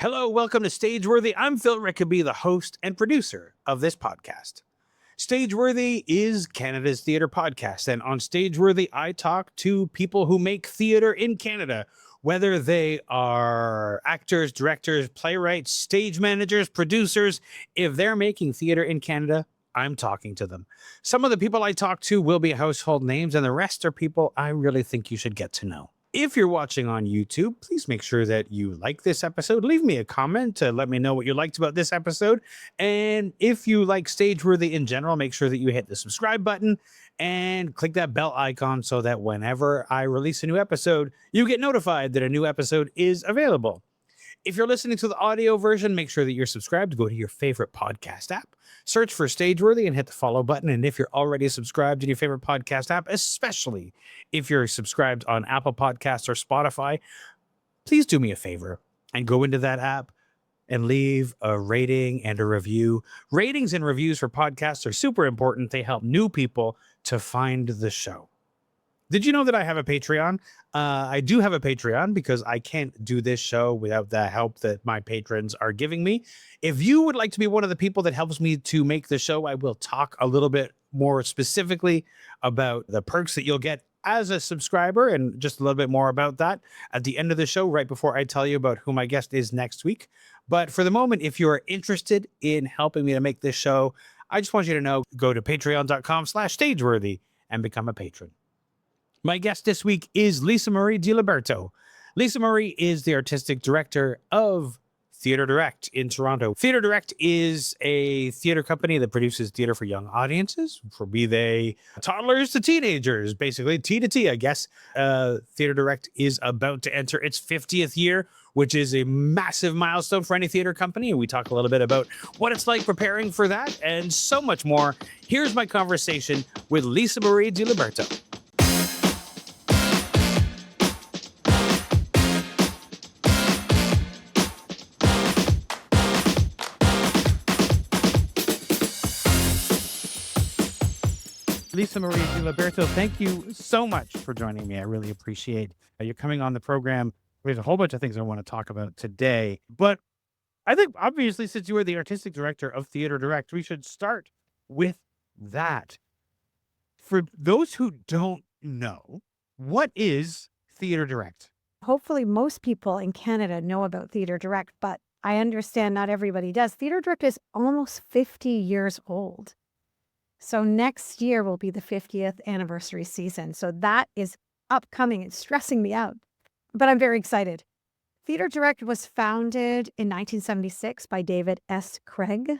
Hello, welcome to Stageworthy. I'm Phil Rickaby, the host and producer of this podcast. Stageworthy is Canada's theatre podcast, and on Stageworthy, I talk to people who make theatre in Canada, whether they are actors, directors, playwrights, stage managers, producers. If they're making theatre in Canada, I'm talking to them. Some of the people I talk to will be household names, and the rest are people I really think you should get to know. If you're watching on YouTube, please make sure that you like this episode. Leave me a comment to let me know what you liked about this episode. And if you like Stageworthy in general, make sure that you hit the subscribe button and click that bell icon so that whenever I release a new episode, you get notified that a new episode is available. If you're listening to the audio version, make sure that you're subscribed. Go to your favorite podcast app, search for Stageworthy and hit the follow button. And if you're already subscribed in your favorite podcast app, especially if you're subscribed on Apple Podcasts or Spotify, please do me a favor and go into that app and leave a rating and a review. Ratings and reviews for podcasts are super important. They help new people to find the show. Did you know that I have a Patreon? I do have a Patreon because I can't do this show without the help that my patrons are giving me. If you would like to be one of the people that helps me to make the show, I will talk a little bit more specifically about the perks that you'll get as a subscriber and just a little bit more about that at the end of the show, right before I tell you about who my guest is next week. But for the moment, if you're interested in helping me to make this show, I just want you to know, go to patreon.com/stageworthy and become a patron. My guest this week is Marie DiLiberto. Marie is the artistic director of Theatre Direct in Toronto. Theatre Direct is a theatre company that produces theatre for young audiences, for be they toddlers to teenagers, basically T to T, I guess. Theatre Direct is about to enter its 50th year, which is a massive milestone for any theatre company. And we talk a little bit about what it's like preparing for that and so much more. Here's my conversation with Marie DiLiberto. Marie DiLiberto, thank you so much for joining me. I really appreciate you coming on the program. There's a whole bunch of things I want to talk about today, but I think obviously since you are the artistic director of Theatre Direct, we should start with that. For those who don't know, what is Theatre Direct? Hopefully most people in Canada know about Theatre Direct, but I understand not everybody does. Theatre Direct is almost 50 years old. So next year will be the 50th anniversary season. So that is upcoming. It's stressing me out, but I'm very excited. Theatre Direct was founded in 1976 by David S. Craig,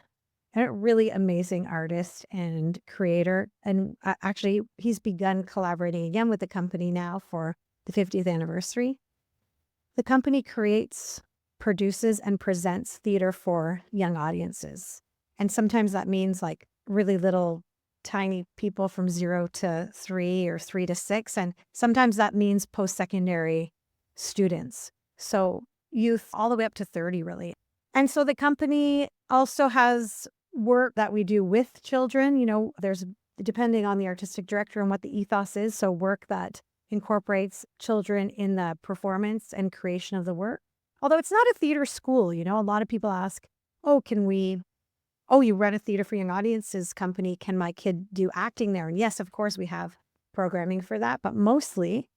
a really amazing artist and creator. And actually, he's begun collaborating again with the company now for the 50th anniversary. The company creates, produces, and presents theatre for young audiences. And sometimes that means like really little tiny people from 0 to 3 or 3 to 6. And sometimes that means post-secondary students. So youth all the way up to 30, really. And so the company also has work that we do with children. You know, there's, depending on the artistic director and what the ethos is, so work that incorporates children in the performance and creation of the work. Although it's not a theater school, you know, a lot of people ask, you run a theater for young audiences company. Can my kid do acting there? And yes, of course, we have programming for that. But mostly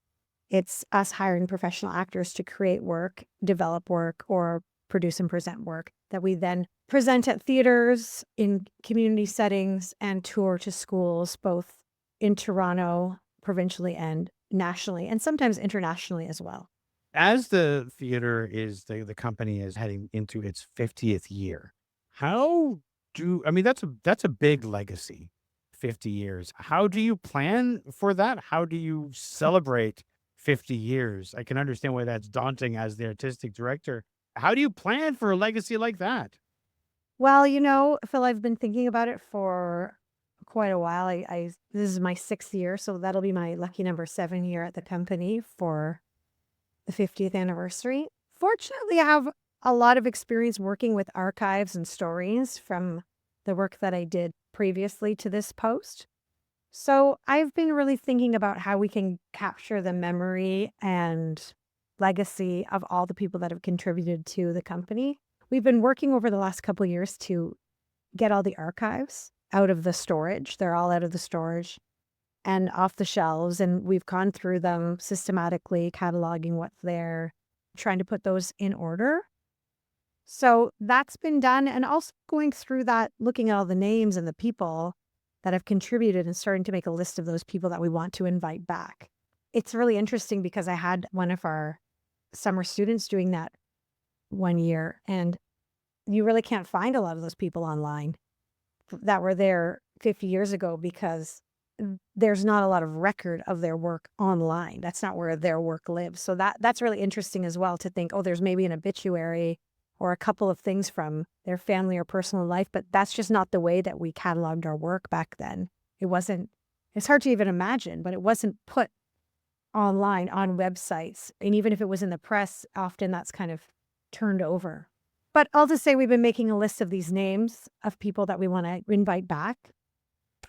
it's us hiring professional actors to create work, develop work, or produce and present work that we then present at theaters, in community settings, and tour to schools, both in Toronto, provincially, and nationally, and sometimes internationally as well. As the theater is, the company is heading into its 50th year, that's a big legacy, 50 years. How do you plan for that? How do you celebrate 50 years? I can understand why that's daunting as the artistic director. How do you plan for a legacy like that? Well, you know, Phil, I've been thinking about it for quite a while. This is my 6th year, so that'll be my lucky number 7 year at the company for the 50th anniversary. Fortunately, I have a lot of experience working with archives and stories from the work that I did previously to this post. So I've been really thinking about how we can capture the memory and legacy of all the people that have contributed to the company. We've been working over the last couple of years to get all the archives out of the storage. They're all out of the storage and off the shelves. And we've gone through them systematically, cataloging what's there, trying to put those in order. So that's been done. And also going through that, looking at all the names and the people that have contributed and starting to make a list of those people that we want to invite back. It's really interesting because I had one of our summer students doing that one year, and you really can't find a lot of those people online that were there 50 years ago because there's not a lot of record of their work online. That's not where their work lives. So that's really interesting as well to think, oh, there's maybe an obituary or a couple of things from their family or personal life, but that's just not the way that we cataloged our work back then. It's hard to even imagine, but it wasn't put online on websites. And even if it was in the press, often that's kind of turned over. But I'll just say we've been making a list of these names of people that we want to invite back.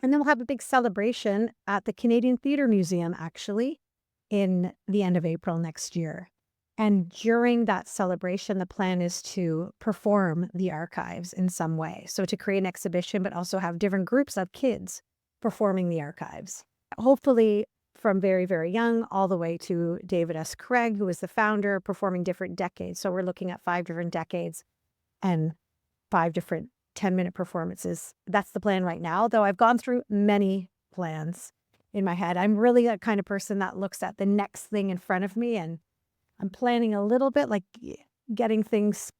And then we'll have a big celebration at the Canadian Theatre Museum, actually, in the end of April next year. And during that celebration, the plan is to perform the archives in some way. So to create an exhibition, but also have different groups of kids performing the archives. Hopefully from very, very young all the way to David S. Craig, who is the founder, performing different decades. So we're looking at 5 different decades and 5 different 10-minute performances. That's the plan right now, though I've gone through many plans in my head. I'm really a kind of person that looks at the next thing in front of me, and I'm planning a little bit, like getting things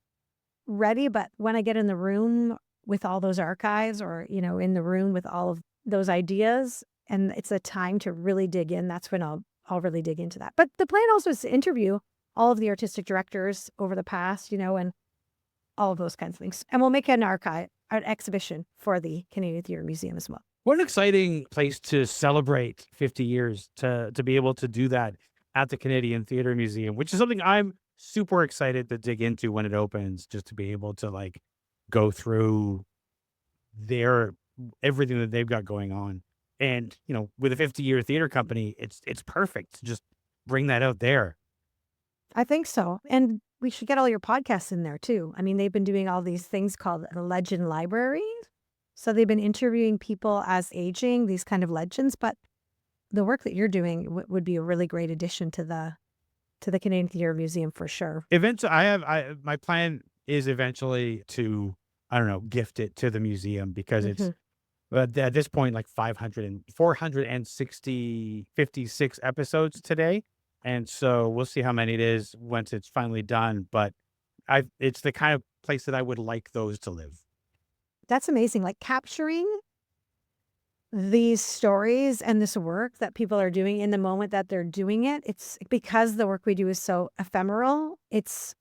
ready. But when I get in the room with all those archives, or, in the room with all of those ideas, and it's a time to really dig in, that's when I'll really dig into that. But the plan also is to interview all of the artistic directors over the past, and all of those kinds of things. And we'll make an exhibition for the Canadian Theatre Museum as well. What an exciting place to celebrate 50 years, to be able to do that at the Canadian Theatre Museum, which is something I'm super excited to dig into when it opens, just to be able to go through everything that they've got going on. And, with a 50-year theater company, it's perfect to just bring that out there. I think so. And we should get all your podcasts in there too. I mean, they've been doing all these things called the Legend Library. So they've been interviewing people as aging, these kind of legends, but the work that you're doing would be a really great addition to the Canadian Theatre Museum for sure. Eventually, my plan is eventually to, I don't know, gift it to the museum, because it's, at this point, 456 episodes today. And so we'll see how many it is once it's finally done. But it's the kind of place that I would like those to live. That's amazing. Capturing these stories and this work that people are doing in the moment that they're doing it. It's because the work we do is so ephemeral. It's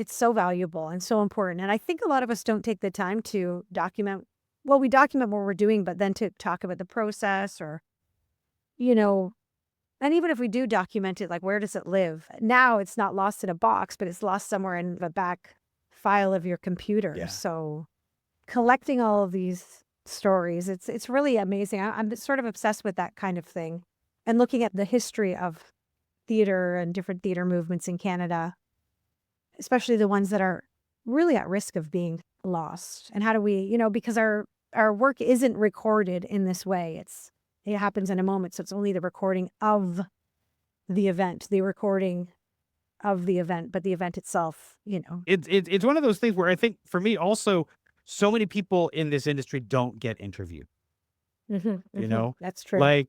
so valuable and so important. And I think a lot of us don't take the time to document. Well, we document what we're doing, but then to talk about the process, or, and even if we do document it, where does it live? Now it's not lost in a box, but it's lost somewhere in the back file of your computer. Yeah. So collecting all of these stories, it's really amazing. I'm sort of obsessed with that kind of thing, and looking at the history of theater and different theater movements in Canada, especially the ones that are really at risk of being lost. And how do we, because our work isn't recorded in this way. It happens in a moment. So it's only the recording of the event, but the event itself, It's one of those things where I think for me also, so many people in this industry don't get interviewed. That's true.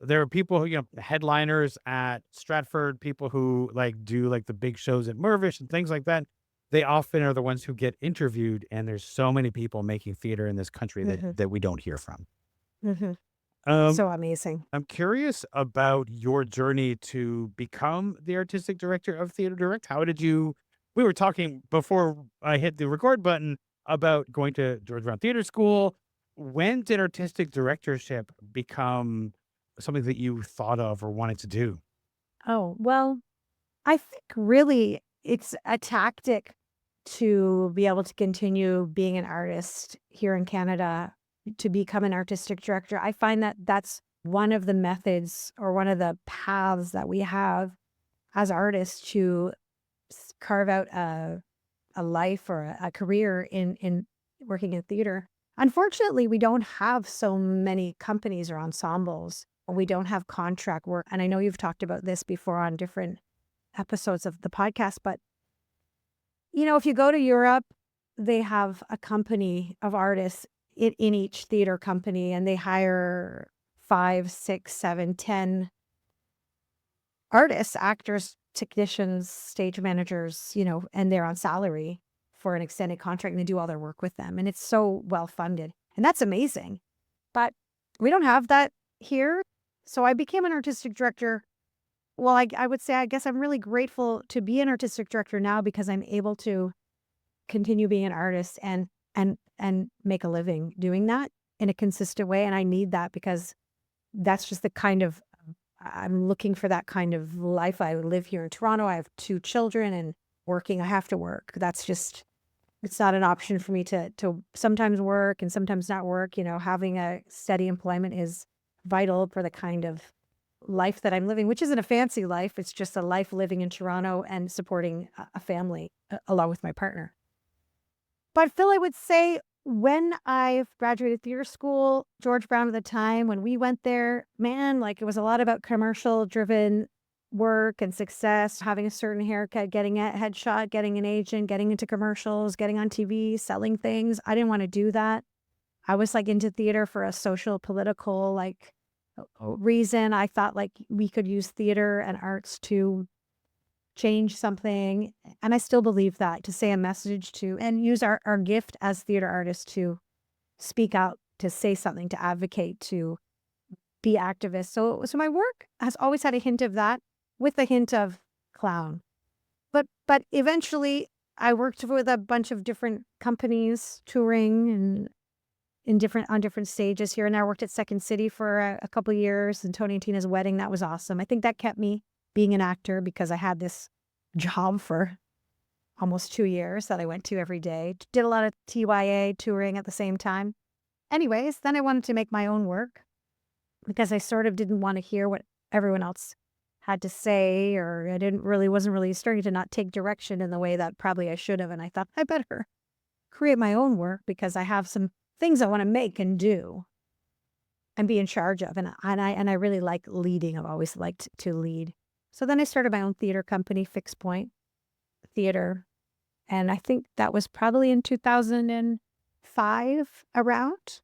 There are people who, headliners at Stratford, people who do the big shows at Mirvish and things like that. They often are the ones who get interviewed, and there's so many people making theater in this country that we don't hear from. So amazing. I'm curious about your journey to become the artistic director of Theater Direct. We were talking before I hit the record button about going to George Brown Theater School. When did artistic directorship become something that you thought of or wanted to do? Oh, well, I think really it's a tactic to be able to continue being an artist here in Canada, to become an artistic director. I find that that's one of the methods, or one of the paths that we have as artists to carve out a life or a career in working in theater. Unfortunately, we don't have so many companies or ensembles. We don't have contract work. And I know you've talked about this before on different episodes of the podcast, but if you go to Europe, they have a company of artists in each theater company, and they hire 5, 6, 7, 10 artists, actors, technicians, stage managers, and they're on salary for an extended contract, and they do all their work with them. And it's so well funded. And that's amazing. But we don't have that here. So I became an artistic director. Well, I would say, I guess I'm really grateful to be an artistic director now because I'm able to continue being an artist and make a living doing that in a consistent way. And I need that because that's just the kind of, I'm looking for that kind of life. I live here in Toronto. I have 2 children, and working, I have to work. That's just, it's not an option for me to sometimes work and sometimes not work. Having a steady employment is vital for the kind of life that I'm living, which isn't a fancy life. It's just a life living in Toronto and supporting a family along with my partner. But Phil, I would say when I graduated theater school, George Brown at the time, when we went there, man, it was a lot about commercial driven work and success, having a certain haircut, getting a headshot, getting an agent, getting into commercials, getting on TV, selling things. I didn't want to do that. I was into theater for a social, political, reason. I thought we could use theater and arts to change something. And I still believe that, to say a message and use our gift as theater artists to speak out, to say something, to advocate, to be activists. So my work has always had a hint of that, with a hint of clown. But eventually I worked with a bunch of different companies touring and on different stages here. And I worked at Second City for a couple of years, and Tony and Tina's wedding. That was awesome. I think that kept me being an actor because I had this job for almost 2 years that I went to every day. Did a lot of TYA touring at the same time. Anyways, then I wanted to make my own work because I sort of didn't want to hear what everyone else had to say, or I wasn't really starting to not take direction in the way that probably I should have. And I thought I better create my own work because I have some things I want to make and do and be in charge of. And I really like leading. I've always liked to lead. So then I started my own theater company, Fixpoint Theatre. And I think that was probably in 2005 around.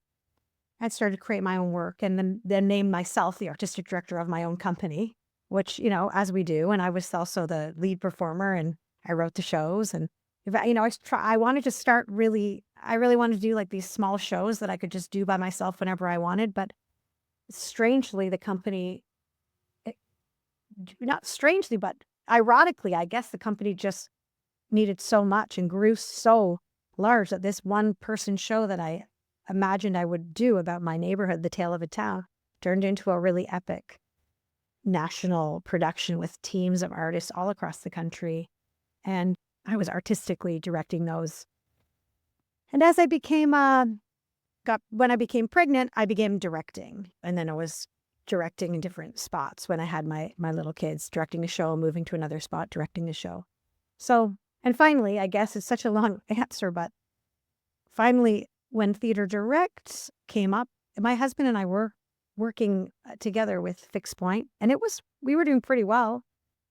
I started to create my own work and then named myself the artistic director of my own company, which, as we do. And I was also the lead performer, and I wrote the shows. And, I wanted to start I really wanted to do these small shows that I could just do by myself whenever I wanted. But strangely, the company, not strangely, but ironically, I guess the company just needed so much and grew so large that this one person show that I imagined I would do about my neighborhood, The Tale of a Town, turned into a really epic national production with teams of artists all across the country. And I was artistically directing those. And as I became, when I became pregnant, I began directing. And then I was directing in different spots when I had my little kids, directing the show, moving to another spot, directing the show. So, and finally, I guess it's such a long answer, but finally, when Theater Direct came up, my husband and I were working together with Fixpoint, and we were doing pretty well.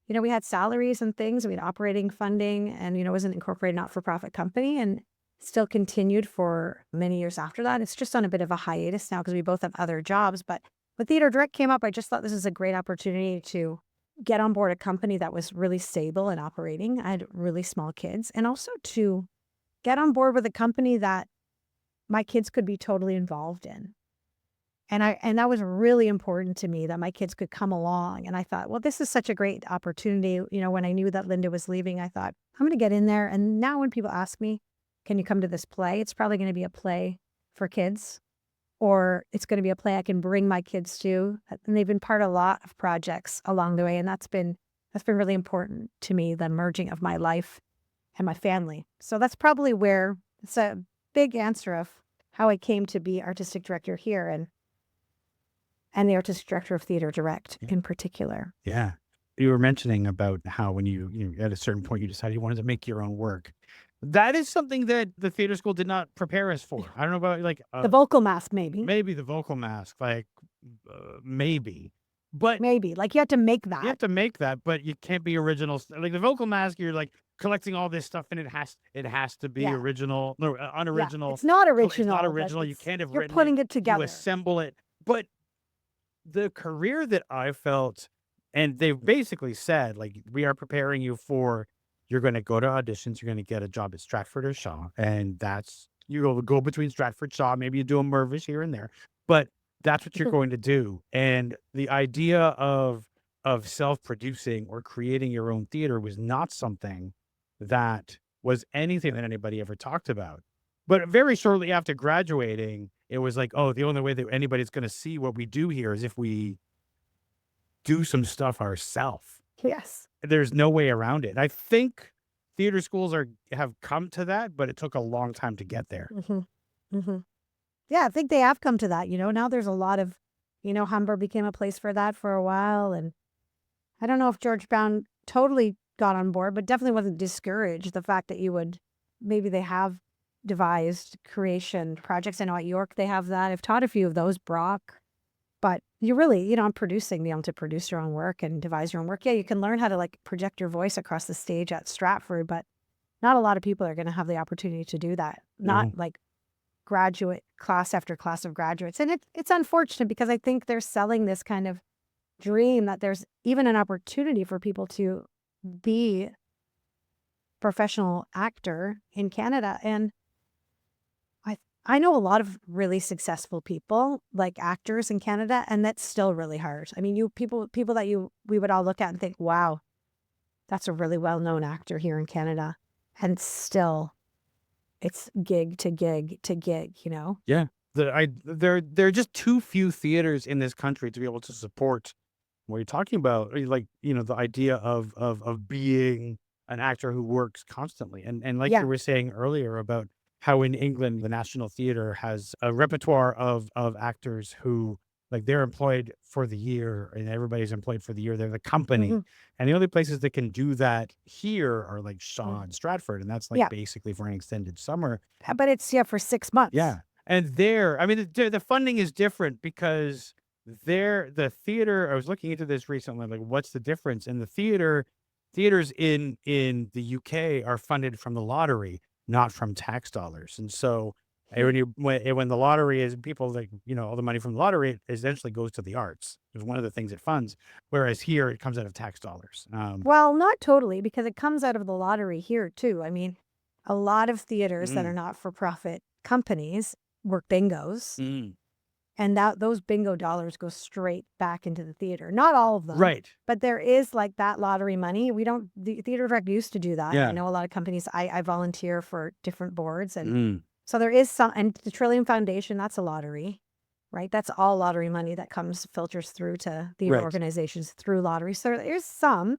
We had salaries and things, we had operating funding, and, it was an incorporated not-for-profit company, and still continued for many years after that. It's just on a bit of a hiatus now because we both have other jobs. But when Theater Direct came up, I just thought this is a great opportunity to get on board a company that was really stable and operating. I had really small kids, and also to get on board with a company that my kids could be totally involved in. And that was really important to me, that my kids could come along. And I thought, well, this is such a great opportunity. When I knew that Linda was leaving, I thought, I'm going to get in there. And now when people ask me, can you come to this play? It's probably going to be a play for kids, or it's going to be a play I can bring my kids to. And they've been part of a lot of projects along the way. And that's been really important to me, the merging of my life and my family. So that's probably where it's a big answer of how I came to be artistic director here and the artistic director of Theater Direct in particular. Yeah. you were mentioning about how when you at a certain point you decided you wanted to make your own work. That is something that the theater school did not prepare us for. I don't know about like The vocal mask, maybe. maybe the vocal mask, like maybe, but Maybe. Like you have to make you have that. to make that, but you can't be original. Like the vocal mask, you're like collecting all this stuff, and it has to be Yeah. original, no, Yeah. unoriginal. It's not It's original. not but original. You it's- can't have You're written it. putting it You together. assemble it. But the career that I felt, and they've basically said, like, we are preparing you for, you're going to go to auditions, you're going to get a job at Stratford or Shaw, and that's, you go between Stratford, Shaw, maybe you do a Mervish here and there, but that's what you're going to do. And the idea of self-producing or creating your own theater was not something that was anything that anybody ever talked about. But very shortly after graduating, it was like, oh, the only way that anybody's going to see what we do here is if we do some stuff ourselves. Yes. There's no way around it. I think theater schools have come to that, but it took a long time to get there. Yeah, I think they have come to that. Now there's a lot of, Humber became a place for that for a while. And I don't know if George Brown totally got on board, but definitely wasn't discouraged. The fact that maybe they have devised creation projects. I know at York they have that. I've taught a few of those, Brock. But you really, I'm producing, being able to produce your own work and devise your own work. Yeah, you can learn how to like project your voice across the stage at Stratford, but not a lot of people are going to have the opportunity to do that. Not like graduate class after class of graduates. And it's unfortunate because I think they're selling this kind of dream that there's even an opportunity for people to be professional actor in Canada. And I know a lot of really successful people, like actors in Canada, and that's still really hard. I mean, people that we would all look at and think, wow, that's a really well-known actor here in Canada. And still it's gig to gig to gig, Yeah. There are just too few theaters in this country to be able to support what you're talking about. Like, the idea of being an actor who works constantly. And like Yeah. you were saying earlier about how in England, the National Theatre has a repertoire of actors who, like, they're employed for the year and everybody's employed for the year. They're the company. And the only places that can do that here are like Shaw and Stratford. And that's like basically for an extended summer. But it's, for 6 months. Yeah. And I mean, the funding is different because the theater, I was looking into this recently, like, what's the difference? And the theaters in the UK are funded from the lottery, not from tax dollars. And so when the lottery is, people, like, all the money from the lottery, it essentially goes to the arts. It's one of the things it funds. Whereas here it comes out of tax dollars. Well, not totally, because it comes out of the lottery here too. I mean, a lot of theaters that are not for profit companies work bingos. And those bingo dollars go straight back into the theater. Not all of them. Right. But there is like that lottery money. The Theater Direct used to do that. Yeah. I know a lot of companies, I volunteer for different boards. And so there is some, and the Trillium Foundation, that's a lottery, right? That's all lottery money that filters through to theater organizations through lottery. So there's some,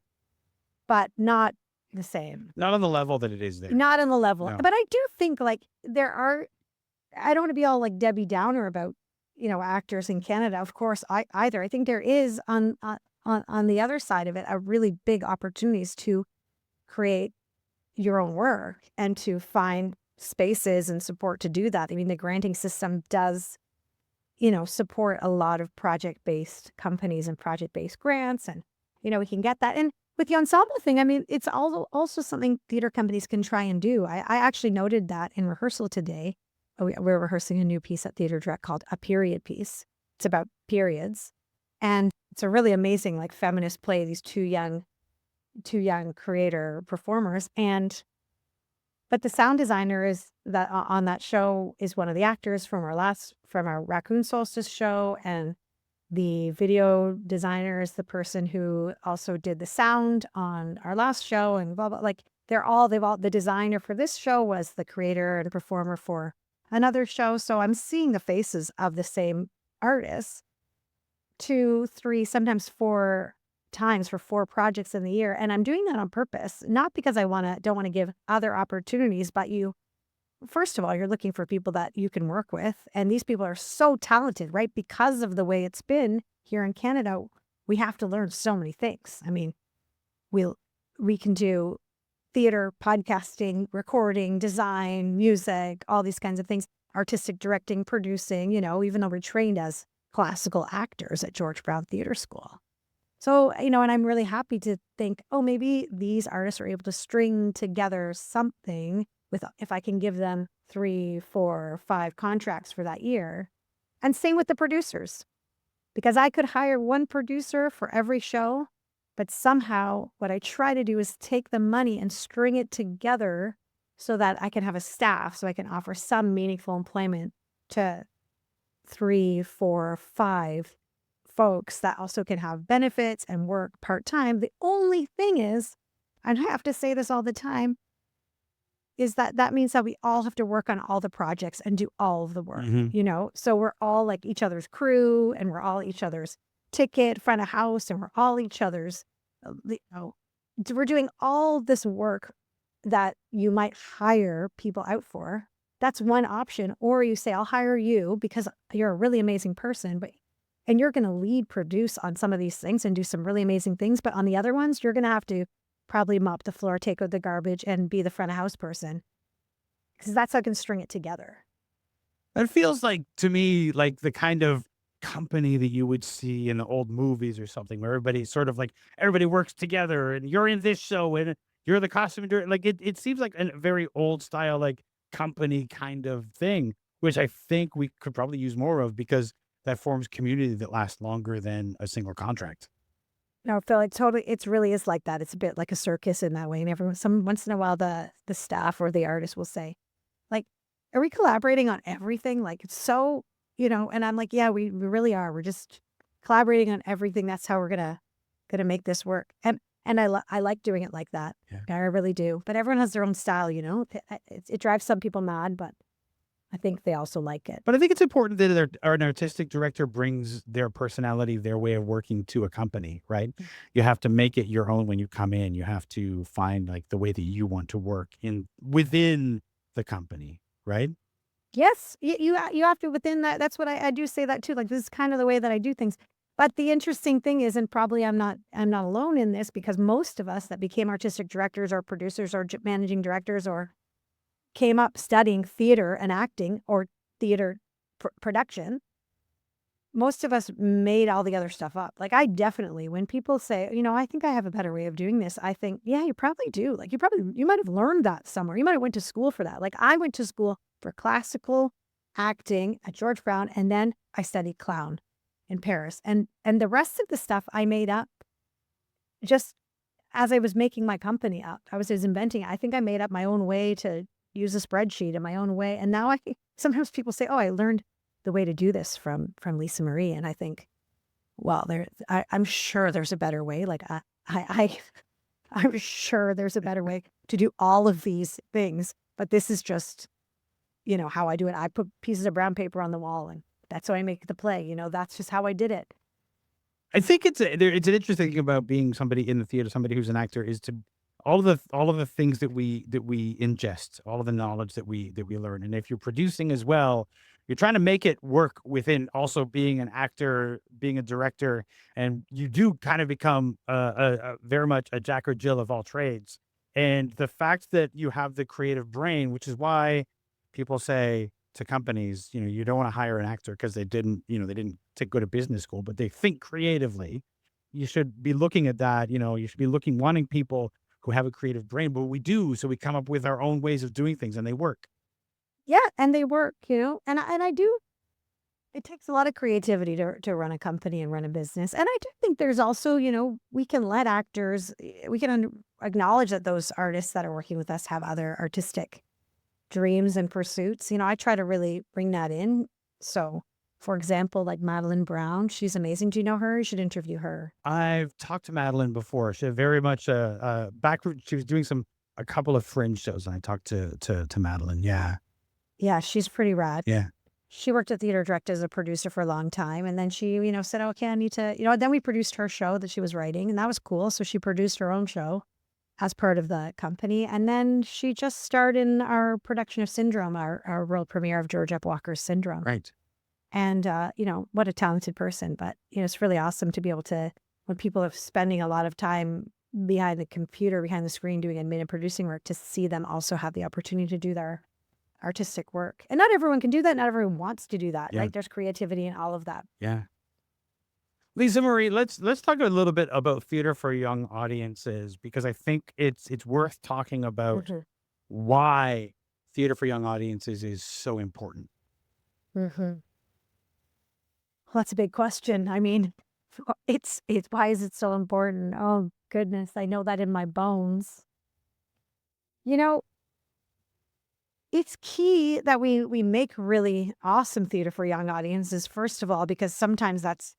but not the same. Not on the level that it is there. Not on the level. No. But I do think like I don't want to be all like Debbie Downer about, actors in Canada. Of course, either. I think there is on the other side of it a really big opportunities to create your own work and to find spaces and support to do that. I mean, the granting system does, support a lot of project-based companies and project-based grants, and we can get that. And with the ensemble thing, I mean, it's also something theater companies can try and do. I actually noted that in rehearsal today. We're rehearsing a new piece at Theatre Direct called A Period Piece. It's about periods. And it's a really amazing, like, feminist play, these two young creator performers. But the sound designer on that show is one of the actors from our Raccoon Solstice show. And the video designer is the person who also did the sound on our last show, and blah, blah. Like, the designer for this show was the creator and performer for another show. So I'm seeing the faces of the same artists 2, 3, sometimes 4 times for 4 projects in the year. And I'm doing that on purpose, not because I don't want to give other opportunities, but first of all, you're looking for people that you can work with. And these people are so talented, right? Because of the way it's been here in Canada, we have to learn so many things. I mean, we can do theater, podcasting, recording, design, music, all these kinds of things, artistic directing, producing, even though we're trained as classical actors at George Brown Theatre School. So, and I'm really happy to think, oh, maybe these artists are able to string together something if I can give them 3, 4, 5 contracts for that year. And same with the producers, because I could hire one producer for every show, but somehow what I try to do is take the money and string it together so that I can have a staff, so I can offer some meaningful employment to 3, 4, 5 folks that also can have benefits and work part-time. The only thing is, and I have to say this all the time, is that means that we all have to work on all the projects and do all of the work, So we're all like each other's crew, and we're all each other's ticket, front of house, and we're all each other's, we're doing all this work that you might hire people out for. That's one option. Or you say, I'll hire you because you're a really amazing person, and you're going to lead produce on some of these things and do some really amazing things. But on the other ones, you're going to have to probably mop the floor, take out the garbage, and be the front of house person. Because that's how I can string it together. It feels like, to me, like the kind of company that you would see in the old movies or something, where everybody works together, and you're in this show and you're the costume director. Like it seems like a very old style, like company kind of thing, which I think we could probably use more of, because that forms community that lasts longer than a single contract. No, Phil, it really is like that. It's a bit like a circus in that way. And once in a while, the staff or the artist will say, like, are we collaborating on everything? Like, it's so, and I'm like, yeah, we really are. We're just collaborating on everything. That's how we're gonna make this work. And I like doing it like that. Yeah. I really do. But everyone has their own style, It drives some people mad, but I think they also like it. But I think it's important that an artistic director brings their personality, their way of working to a company, right? You have to make it your own when you come in. You have to find like the way that you want to work within the company, right? Yes, you have to within that. That's what I do say that too. Like, this is kind of the way that I do things. But the interesting thing is, and probably I'm not alone in this, because most of us that became artistic directors or producers or managing directors or came up studying theater and acting or theater production, most of us made all the other stuff up. Like, I definitely, when people say, I think I have a better way of doing this, I think, yeah, you probably do. Like, you might have learned that somewhere. You might have went to school for that. Like, I went to school for classical acting at George Brown, and then I studied clown in Paris. And the rest of the stuff I made up just as I was making my company up. I was inventing it. I think I made up my own way to use a spreadsheet in my own way. And now sometimes people say, oh, I learned the way to do this from Lisa Marie. And I think, well, I'm sure there's a better way. Like I'm sure there's a better way to do all of these things, but this is just, how I do it. I put pieces of brown paper on the wall, and that's how I make the play. That's just how I did it. I think it's an interesting thing about being somebody in the theater, somebody who's an actor, is to all of the things that we ingest, all of the knowledge that we learn. And if you're producing as well, you're trying to make it work within also being an actor, being a director, and you do kind of become a very much a Jack or Jill of all trades. And the fact that you have the creative brain, which is why people say to companies, you don't want to hire an actor because they didn't go to business school, but they think creatively. You should be looking at that. You should be wanting people who have a creative brain, but we do. So we come up with our own ways of doing things, and they work. Yeah, and they work, and I do. It takes a lot of creativity to run a company and run a business. And I do think there's also, we can let actors, we can acknowledge that those artists that are working with us have other artistic dreams and pursuits. I try to really bring that in. So, for example, like Madeline Brown, she's amazing. Do you know her? You should interview her. I've talked to Madeline before. She had very much she was doing a couple of fringe shows, and I talked to Madeline. Yeah. Yeah, she's pretty rad. Yeah. She worked at Theatre Direct as a producer for a long time. And then she, said, okay, I need to, then we produced her show that she was writing, and that was cool. So she produced her own show as part of the company. And then she just starred in our production of Syndrome, our world premiere of George F. Walker's Syndrome. Right. And, what a talented person. But, it's really awesome to be able to, when people are spending a lot of time behind the computer, behind the screen, doing admin and producing work, to see them also have the opportunity to do their artistic work. And not everyone can do that. Not everyone wants to do that. Yeah. Like, there's creativity in all of that. Yeah. Lisa Marie, let's talk a little bit about theater for young audiences, because I think it's worth talking about Mhm. why theater for young audiences is so important. Well, that's a big question. I mean, it's why is it so important? Oh goodness, I know that in my bones. You know, it's key that we make really awesome theater for young audiences, first of all, because sometimes that's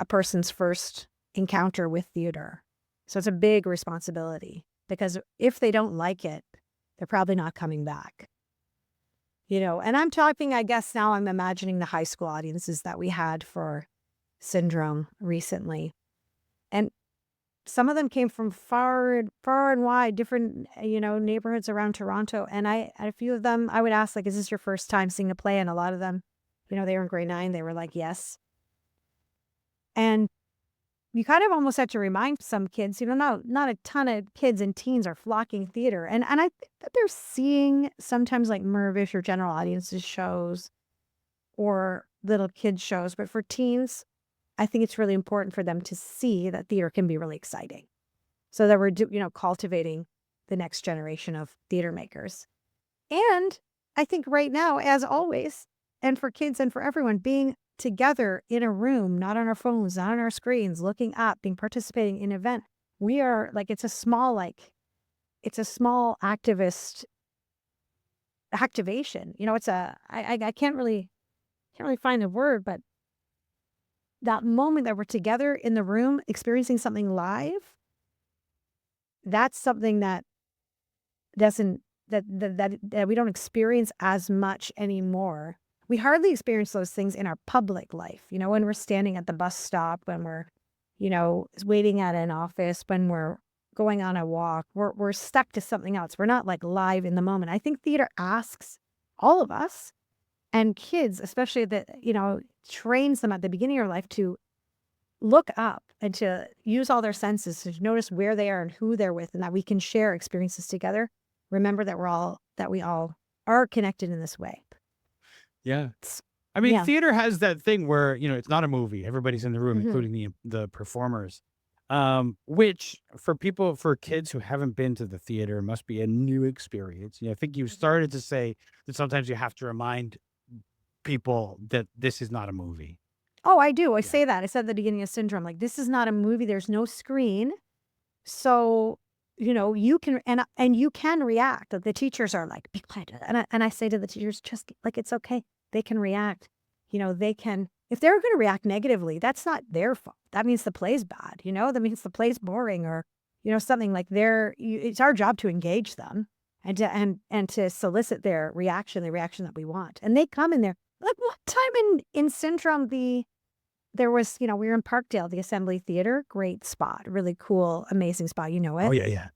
a person's first encounter with theater. So it's a big responsibility, because if they don't like it, they're probably not coming back. And I'm talking, I guess now I'm imagining the high school audiences that we had for Syndrome recently. And some of them came from far and wide, different, neighborhoods around Toronto. And a few of them, I would ask, like, is this your first time seeing a play? And a lot of them, they were in grade 9. They were like, yes. And you kind of almost had to remind some kids, not a ton of kids and teens are flocking theater. And I think that they're seeing sometimes like Mervish or general audiences shows or little kids shows. But for teens, I think it's really important for them to see that theater can be really exciting. So that we're, cultivating the next generation of theater makers. And I think right now, as always, and for kids and for everyone, being together in a room, not on our phones, not on our screens, looking up, participating in an event. We are like, it's a small activist activation. I can't really find the word, but that moment that we're together in the room, experiencing something live, that's something that that we don't experience as much anymore. We hardly experience those things in our public life, when we're standing at the bus stop, when we're, waiting at an office, when we're going on a walk, we're stuck to something else. We're not like live in the moment. I think theater asks all of us, and kids, especially, that, trains them at the beginning of your life to look up and to use all their senses to notice where they are and who they're with, and that we can share experiences together. Remember that we all are connected in this way. Yeah. I mean, Yeah. theater has that thing where, it's not a movie. Everybody's in the room, Mhm. including the performers, which for kids who haven't been to the theater must be a new experience. I think you started to say that sometimes you have to remind people that this is not a movie. Oh, I do. I Yeah. say that. I said at the beginning of Syndrome, like, this is not a movie. There's no screen. So, you can, and you can react. The teachers are like, be quiet. And I say to the teachers, just like, it's okay. They can react. They can, if they're going to react negatively, that's not their fault. That means the play's bad. That means the play's boring, or, something like it's our job to engage them and to solicit their reaction, the reaction that we want. And they come in there. Like, one time in Syndrome, there was, we were in Parkdale, the Assembly Theater, great spot, really cool, amazing spot. You know it? Oh, yeah.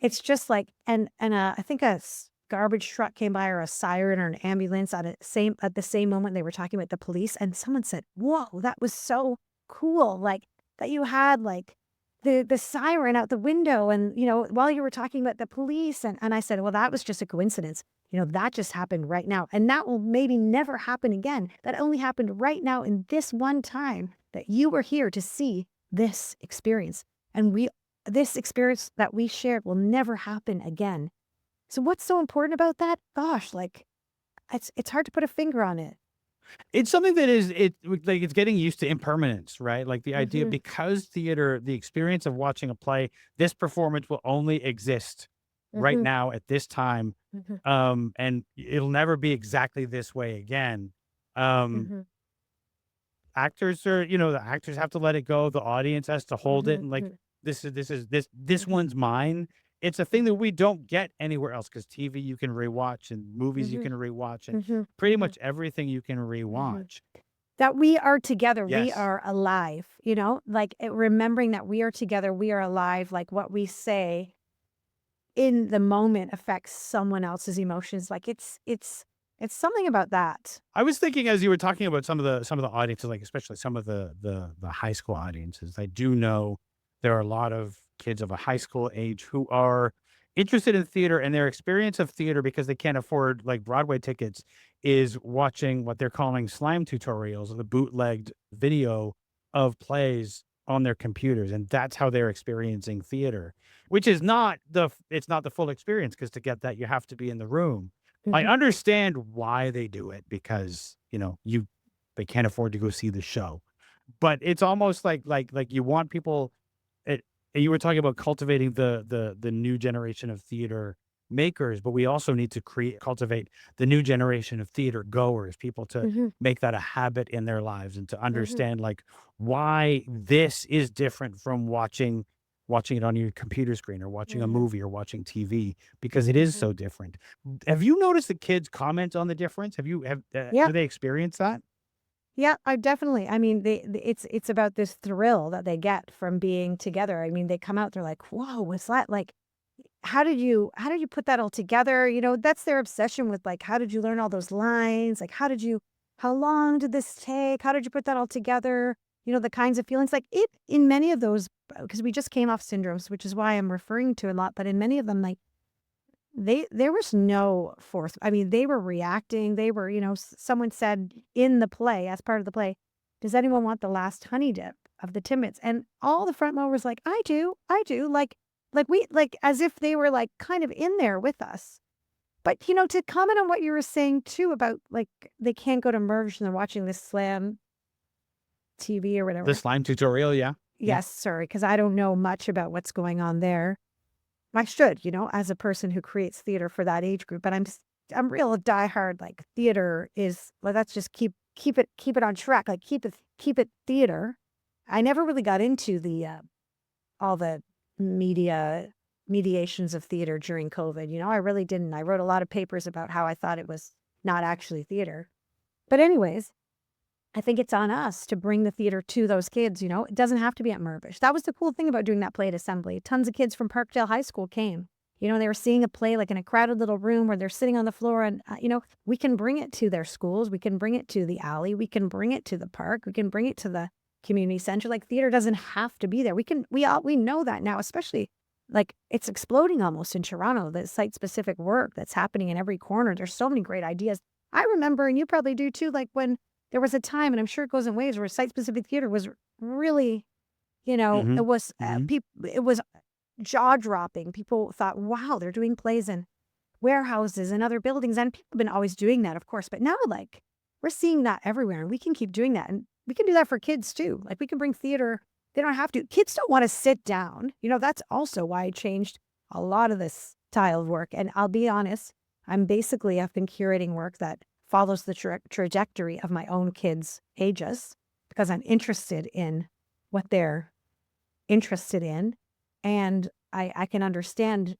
It's just like, and I think a garbage truck came by, or a siren, or an ambulance at the same moment they were talking about the police, and someone said, "Whoa, that was so cool!" Like, that you had like the siren out the window, and while you were talking about the police, and I said, "Well, that was just a coincidence. That just happened right now, and that will maybe never happen again. That only happened right now in this one time that you were here to see this experience, and this experience that we shared will never happen again." So what's so important about that? Gosh, like, it's hard to put a finger on it. It's something that like, it's getting used to impermanence, right? Like the idea, because theater, the experience of watching a play, this performance will only exist right now at this time. And it'll never be exactly this way again. Actors are, the actors have to let it go. The audience has to hold it. And like, this one's mine. It's a thing that we don't get anywhere else, because TV you can rewatch, and movies you can rewatch, and pretty much everything you can rewatch. That we are together, we Yes. are alive, like, remembering that we are together, we are alive, like what we say in the moment affects someone else's emotions. Like, it's something about that. I was thinking, as you were talking about some of the audiences, like especially some of the high school audiences, I do know there are a lot of kids of a high school age who are interested in theater, and their experience of theater, because they can't afford like Broadway tickets, is watching what they're calling slime tutorials, the bootlegged video of plays on their computers, and that's how they're experiencing theater, which is not it's not the full experience, because to get that you have to be in the room. I Mhm. understand why they do it, because they can't afford to go see the show, but it's almost like you want people. And you were talking about cultivating the new generation of theater makers, but we also need to cultivate the new generation of theater goers, people to Mhm. make that a habit in their lives, and to Mhm. understand like why this is different from watching it on your computer screen, or watching a Mhm. movie, or watching TV, because it is Mhm. so different. Have you noticed the kids comment on the difference? Yeah. Do they experience that? Yeah, I definitely. I mean, it's about this thrill that they get from being together. I mean, they come out, they're like, "Whoa, was that like how did you put that all together?" That's their obsession with like, how did you learn all those lines? Like, how long did this take? How did you put that all together? The kinds of feelings like it in many of those, because we just came off syndromes, which is why I'm referring to a lot, but in many of them, like there was no force. I mean, they were reacting. They were, someone said in the play, as part of the play, "Does anyone want the last honey dip of the Timmins?" And all the front mowers like, "I do, I do." Like as if they were like kind of in there with us. But to comment on what you were saying too about like they can't go to Merge and they're watching this Slam TV or The whatever. slime tutorial, yeah. Yeah. Yes, sorry, because I don't know much about what's going on there. I should, as a person who creates theater for that age group, but I'm real diehard, like, theater is well, let's just keep it on track, like, keep it theater. I never really got into all the media mediations of theater during COVID, I really didn't. I wrote a lot of papers about how I thought it was not actually theater. But anyways, I think it's on us to bring the theater to those kids, It doesn't have to be at Mirvish. That was the cool thing about doing that play at Assembly. Tons of kids from Parkdale High School came. They were seeing a play like in a crowded little room where they're sitting on the floor, and we can bring it to their schools. We can bring it to the alley. We can bring it to the park. We can bring it to the community center. Like, theater doesn't have to be there. We know that now, especially like it's exploding almost in Toronto, the site specific work that's happening in every corner. There's so many great ideas. I remember, and you probably do too, like when there was a time, and I'm sure it goes in waves, where site-specific theater was really, Hmm. it Hmm. was jaw-dropping. People thought, "Wow, they're doing plays in warehouses and other buildings," and people have been always doing that, of course, but now, like, we're seeing that everywhere, and we can keep doing that, and we can do that for kids too. Like, we can bring theater. They don't have to. Kids don't wanna sit down. That's also why I changed a lot of this style of work, and I'll be honest, I've been curating work that follows the trajectory of my own kids' ages, because I'm interested in what they're interested in, and I can understand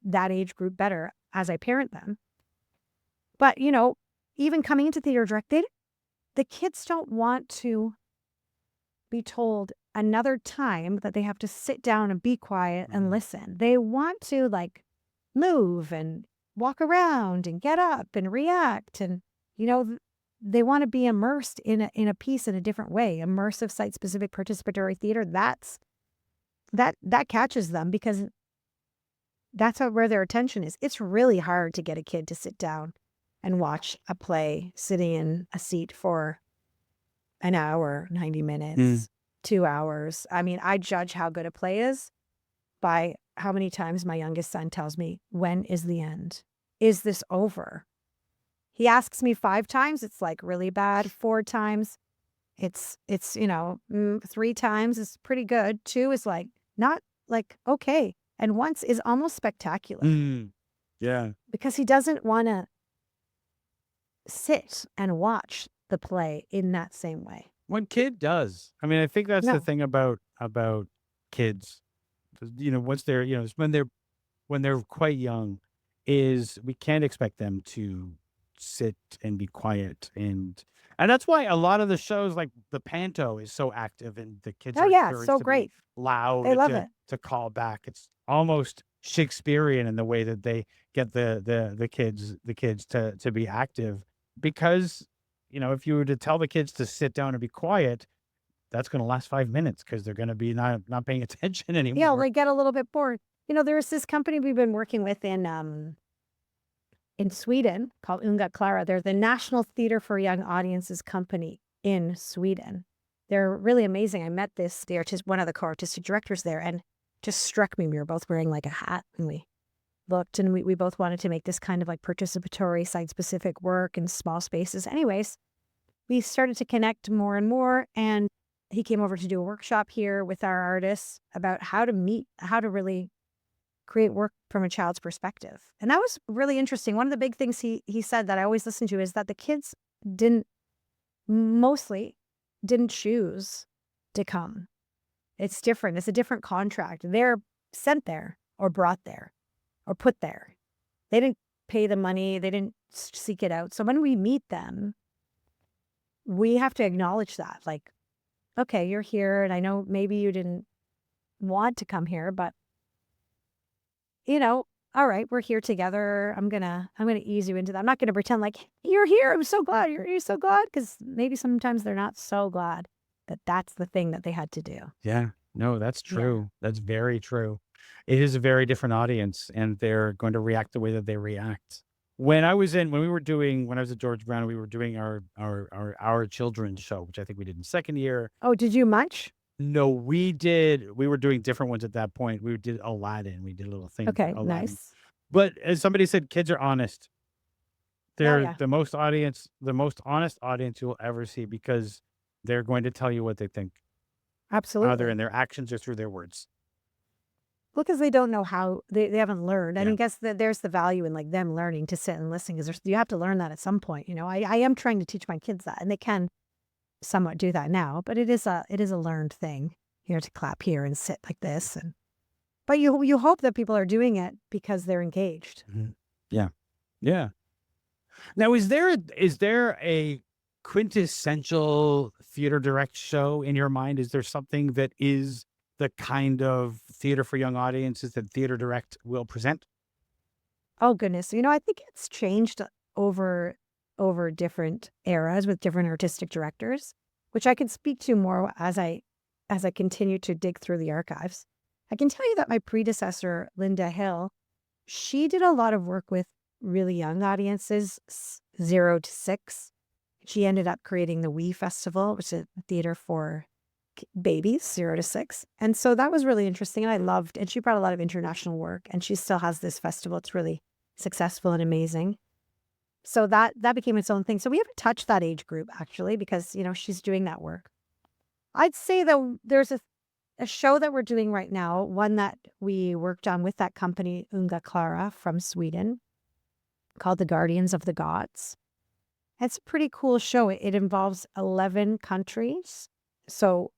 that age group better as I parent them. But, even coming into theater direct, the kids don't want to be told another time that they have to sit down and be quiet and listen. They want to like move and walk around and get up and react, and they want to be immersed in a piece in a different way. Immersive site specific participatory theater, that catches them, because that's where their attention is. It's really hard to get a kid to sit down and watch a play sitting in a seat for an hour, 90 Mm. minutes, 2 hours. I mean, I judge how good a play is by how many times my youngest son tells me, "When is the end? Is this over?" He asks me 5 times, it's like really bad. 4 times, it's 3 times is pretty good. 2 is like not like okay, and once is almost spectacular, Mm. Yeah. because he doesn't wanna sit and watch the play in that same way. What kid does? I mean, I think that's the No. thing about kids. Once they're, when they're quite young, is we can't expect them to sit and be quiet, and that's why a lot of the shows like the Panto is so active, and the kids Oh, are yeah, it's encouraged so to be great. loud They and love to it. to call back. It's almost Shakespearean in the way that they get the kids to be active, because if you were to tell the kids to sit down and be quiet, that's going to last 5 minutes because they're going to be not paying attention Yeah, anymore. they get a little bit bored. There's this company we've been working with in Sweden called Unga Clara. They're the National Theatre for Young Audiences company in Sweden. They're really amazing. I met one of the co-artistic directors there, and just struck me. We were both wearing like a hat, and we looked, and we both wanted to make this kind of like participatory, site-specific work in small spaces. Anyways, we started to connect more and more, and he came over to do a workshop here with our artists about how to really create work from a child's perspective. And that was really interesting. One of the big things he said that I always listen to is that the kids mostly didn't choose to come. It's different. It's a different contract. They're sent there or brought there or put there. They didn't pay the money. They didn't seek it out. So when we meet them, we have to acknowledge that. Like, okay, you're here, and I know maybe you didn't want to come here, but all right, we're here together. I'm gonna ease you into that. I'm not gonna pretend like you're here. I'm so glad you're so glad, because maybe sometimes they're not so glad that that's the thing that they had to do. Yeah, no, that's Yeah. true. That's very true. It is a very different audience, and they're going to react the way that they react. When I was at George Brown, we were doing our children's show, which I think we did in second year. Oh, did you munch? No, we were doing different ones at that point. We did Aladdin. We did a little thing for Okay, Aladdin. nice. But as somebody said, kids are honest. They're yeah. the most honest audience you'll ever see, because they're going to tell you what they think, either Absolutely. in their actions or through their words. Well, because they don't know how, they haven't learned. And Yeah. I guess that there's the value in like them learning to sit and listen, because you have to learn that at some point. I am trying to teach my kids that, and they can somewhat do that now, but it is a learned thing, to clap here and sit like this. But you hope that people are doing it because they're engaged. Mhm. Yeah. Yeah. Now, is there a quintessential theater direct show in your mind? Is there something that is the kind of theater for young audiences that theater direct will present? Oh goodness. I think it's changed over different eras with different artistic directors, which I can speak to more as I continue to dig through the archives. I can tell you that my predecessor, Linda Hill, she did a lot of work with really young audiences, 0 to 6. She ended up creating the We Festival, which is a theater for babies, 0 to 6. And so that was really interesting. And she brought a lot of international work, and she still has this festival. It's really successful and amazing. So that became its own thing. So we haven't touched that age group, actually, because, she's doing that work. I'd say, though, there's a show that we're doing right now, one that we worked on with that company, Unga Clara from Sweden, called The Guardians of the Gods. It's a pretty cool show. It involves 11 countries. So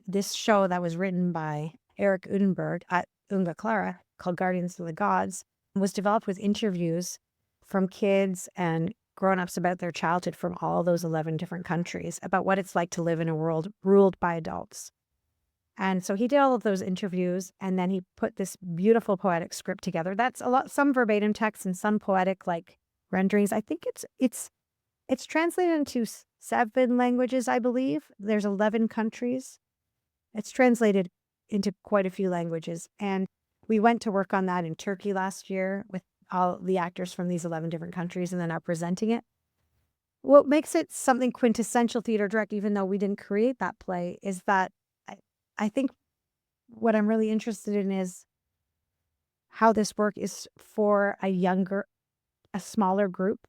this show that was written by Eric Udenberg at Unga Clara, called Guardians of the Gods, was developed with interviews from kids and grown-ups about their childhood from all those 11 different countries, about what it's like to live in a world ruled by adults. And so he did all of those interviews, and then he put this beautiful poetic script together. That's some verbatim text and some poetic like renderings. I think it's translated into 7 languages, I believe. There's 11 countries. It's translated into quite a few languages. And we went to work on that in Turkey last year with all the actors from these 11 different countries, and then are presenting it. What makes it something quintessential theater direct, even though we didn't create that play, is that I think what I'm really interested in is how this work is for a smaller group,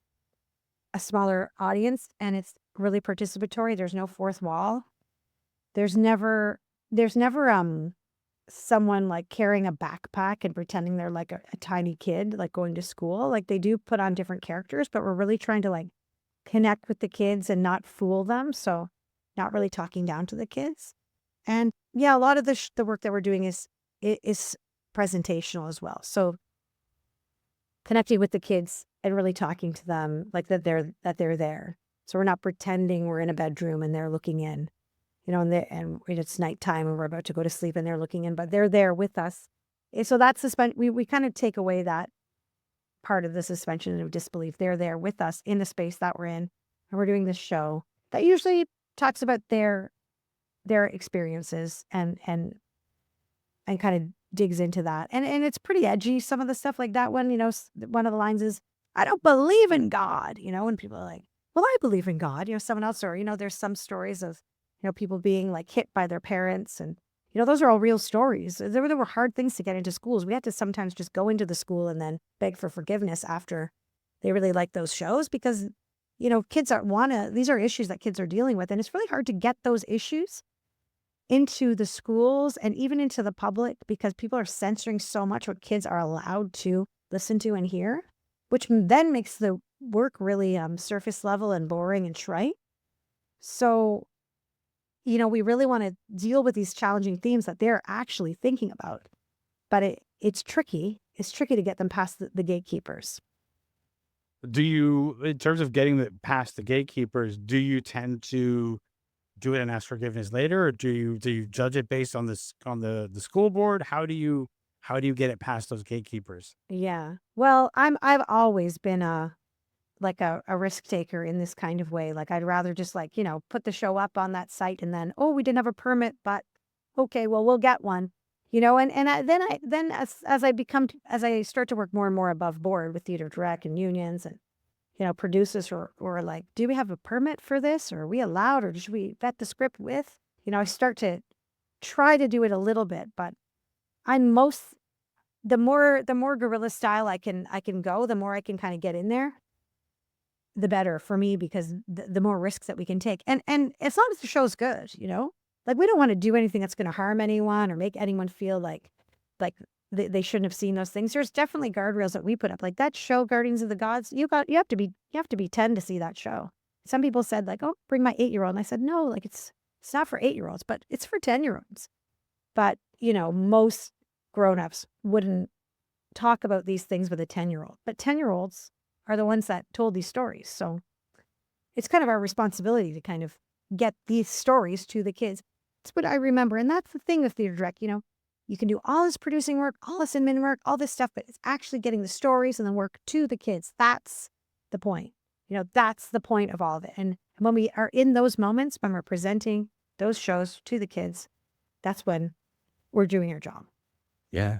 a smaller audience, and it's really participatory. There's no fourth wall. There's never someone like carrying a backpack and pretending they're like a tiny kid, like going to school. Like, they do put on different characters, but we're really trying to like connect with the kids and not fool them. So not really talking down to the kids. And yeah, a lot of the work that we're doing is presentational as well. So connecting with the kids and really talking to them like that they're there. So we're not pretending we're in a bedroom and they're looking in, and it's nighttime and we're about to go to sleep and they're looking in, but they're there with us. And so that's we kind of take away that part of the suspension of disbelief. They're there with us in the space that we're in, and we're doing this show that usually talks about their their experiences and kind of digs into that. And it's pretty edgy, some of the stuff. Like that one, one of the lines is, "I don't believe in God," and people are like, "Well, I believe in God." Someone else, or, there's some stories of, people being like hit by their parents. And, those are all real stories. There were hard things to get into schools. We had to sometimes just go into the school and then beg for forgiveness after they really liked those shows, because, kids these are issues that kids are dealing with. And it's really hard to get those issues into the schools and even into the public, because people are censoring so much what kids are allowed to listen to and hear, which then makes the work really surface level and boring and trite. So, we really want to deal with these challenging themes that they're actually thinking about. But it's tricky. It's tricky to get them past the gatekeepers. Do you, in terms of getting past the gatekeepers, do you tend to do it and ask forgiveness later, or do you judge it based on the school board? How do you get it past those gatekeepers? Yeah. Well, I've always been a risk taker in this kind of way. Like, I'd rather just put the show up on that site and then, oh, we didn't have a permit, but okay, well, we'll get one. Then as I start to work more and more above board with Theatre Direct and unions and, producers or like, do we have a permit for this? Or are we allowed, or should we vet the script with? I start to try to do it a little bit, but the more guerrilla style I can go, the more I can kind of get in there, the better for me, because the more risks that we can take. And as long as the show's good, like, we don't want to do anything that's going to harm anyone or make anyone feel like they shouldn't have seen those things. There's definitely guardrails that we put up, like that show, Guardians of the Gods. You have to be 10 to see that show. Some people said, like, oh, bring my 8-year-old. And I said, no, like, it's not for 8-year-olds, but it's for 10-year-olds. But, most grown-ups wouldn't talk about these things with a 10-year-old. But 10-year-olds are the ones that told these stories. So it's kind of our responsibility to kind of get these stories to the kids. That's what I remember. And that's the thing with Theatre Direct, you can do all this producing work, all this admin work, all this stuff, but it's actually getting the stories and the work to the kids. That's the point. That's the point of all of it. And when we are in those moments, when we're presenting those shows to the kids, that's when we're doing our job. Yeah.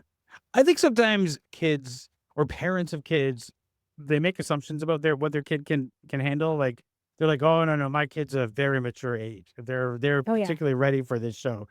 I think sometimes kids or parents of kids, they make assumptions about what their kid can handle. Like, they're like, oh, no, my kid's a very mature age. They're Oh, yeah. particularly ready for this show.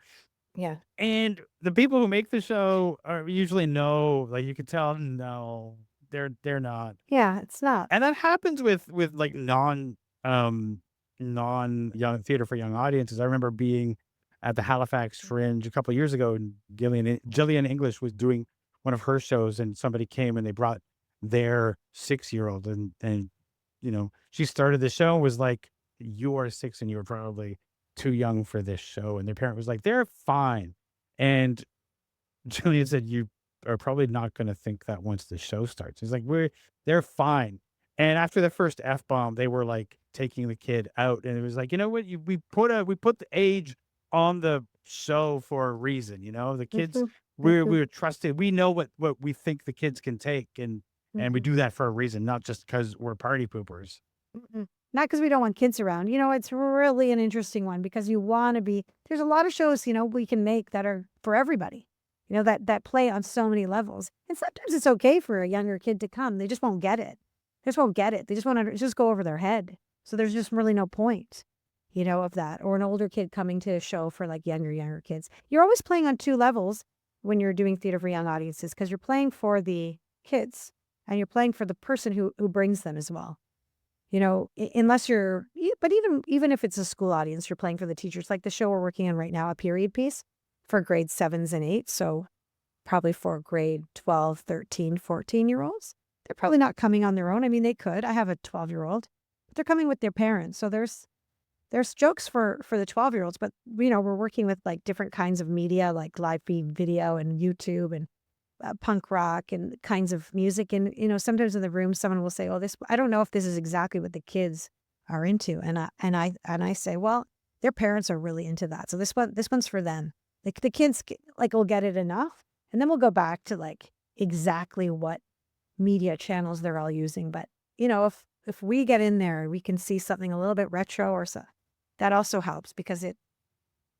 Yeah. And the people who make the show are usually like, you can tell, no, they're not. Yeah, it's not. And that happens with like non young theater for young audiences. I remember being at the Halifax Fringe a couple of years ago, and Gillian English was doing one of her shows, and somebody came and they brought their 6-year-old, and she started the show and was like, you are 6 and you're probably too young for this show. And their parent was like, they're fine. And Gillian said, you are probably not going to think that once the show starts. He's like, they're fine. And after the first F-bomb, they were like taking the kid out, and it was like, you know what, we put the age on the show for a reason. The kids, we were trusted. We know what we think the kids can take, and we do that for a reason, not just because we're party poopers. Not because we don't want kids around. It's really an interesting one, because you want to be, there's a lot of shows, we can make that are for everybody, that play on so many levels. And sometimes it's okay for a younger kid to come. They just won't get it. They just won't get it. They just want to just go over their head. So there's just really no point, of that. Or an older kid coming to a show for like younger kids. You're always playing on 2 levels when you're doing theater for young audiences, because you're playing for the kids and you're playing for the person who brings them as well. Unless but even if it's a school audience, you're playing for the teachers. Like the show we're working on right now, a period piece for grade 7s and 8s. So probably for grade 12, 13, 14-year-olds. They're probably not coming on their own. I mean, they could. I have a 12-year-old, but they're coming with their parents. So there's jokes for the 12-year-olds, but we're working with like different kinds of media, like live feed video and YouTube and punk rock and kinds of music. And, sometimes in the room, someone will say, oh, I don't know if this is exactly what the kids are into. And I say, well, their parents are really into that. So this one's for them. Like the kids will get it enough. And then we'll go back to like exactly what media channels they're all using. But, if we get in there, we can see something a little bit retro or so, that also helps, because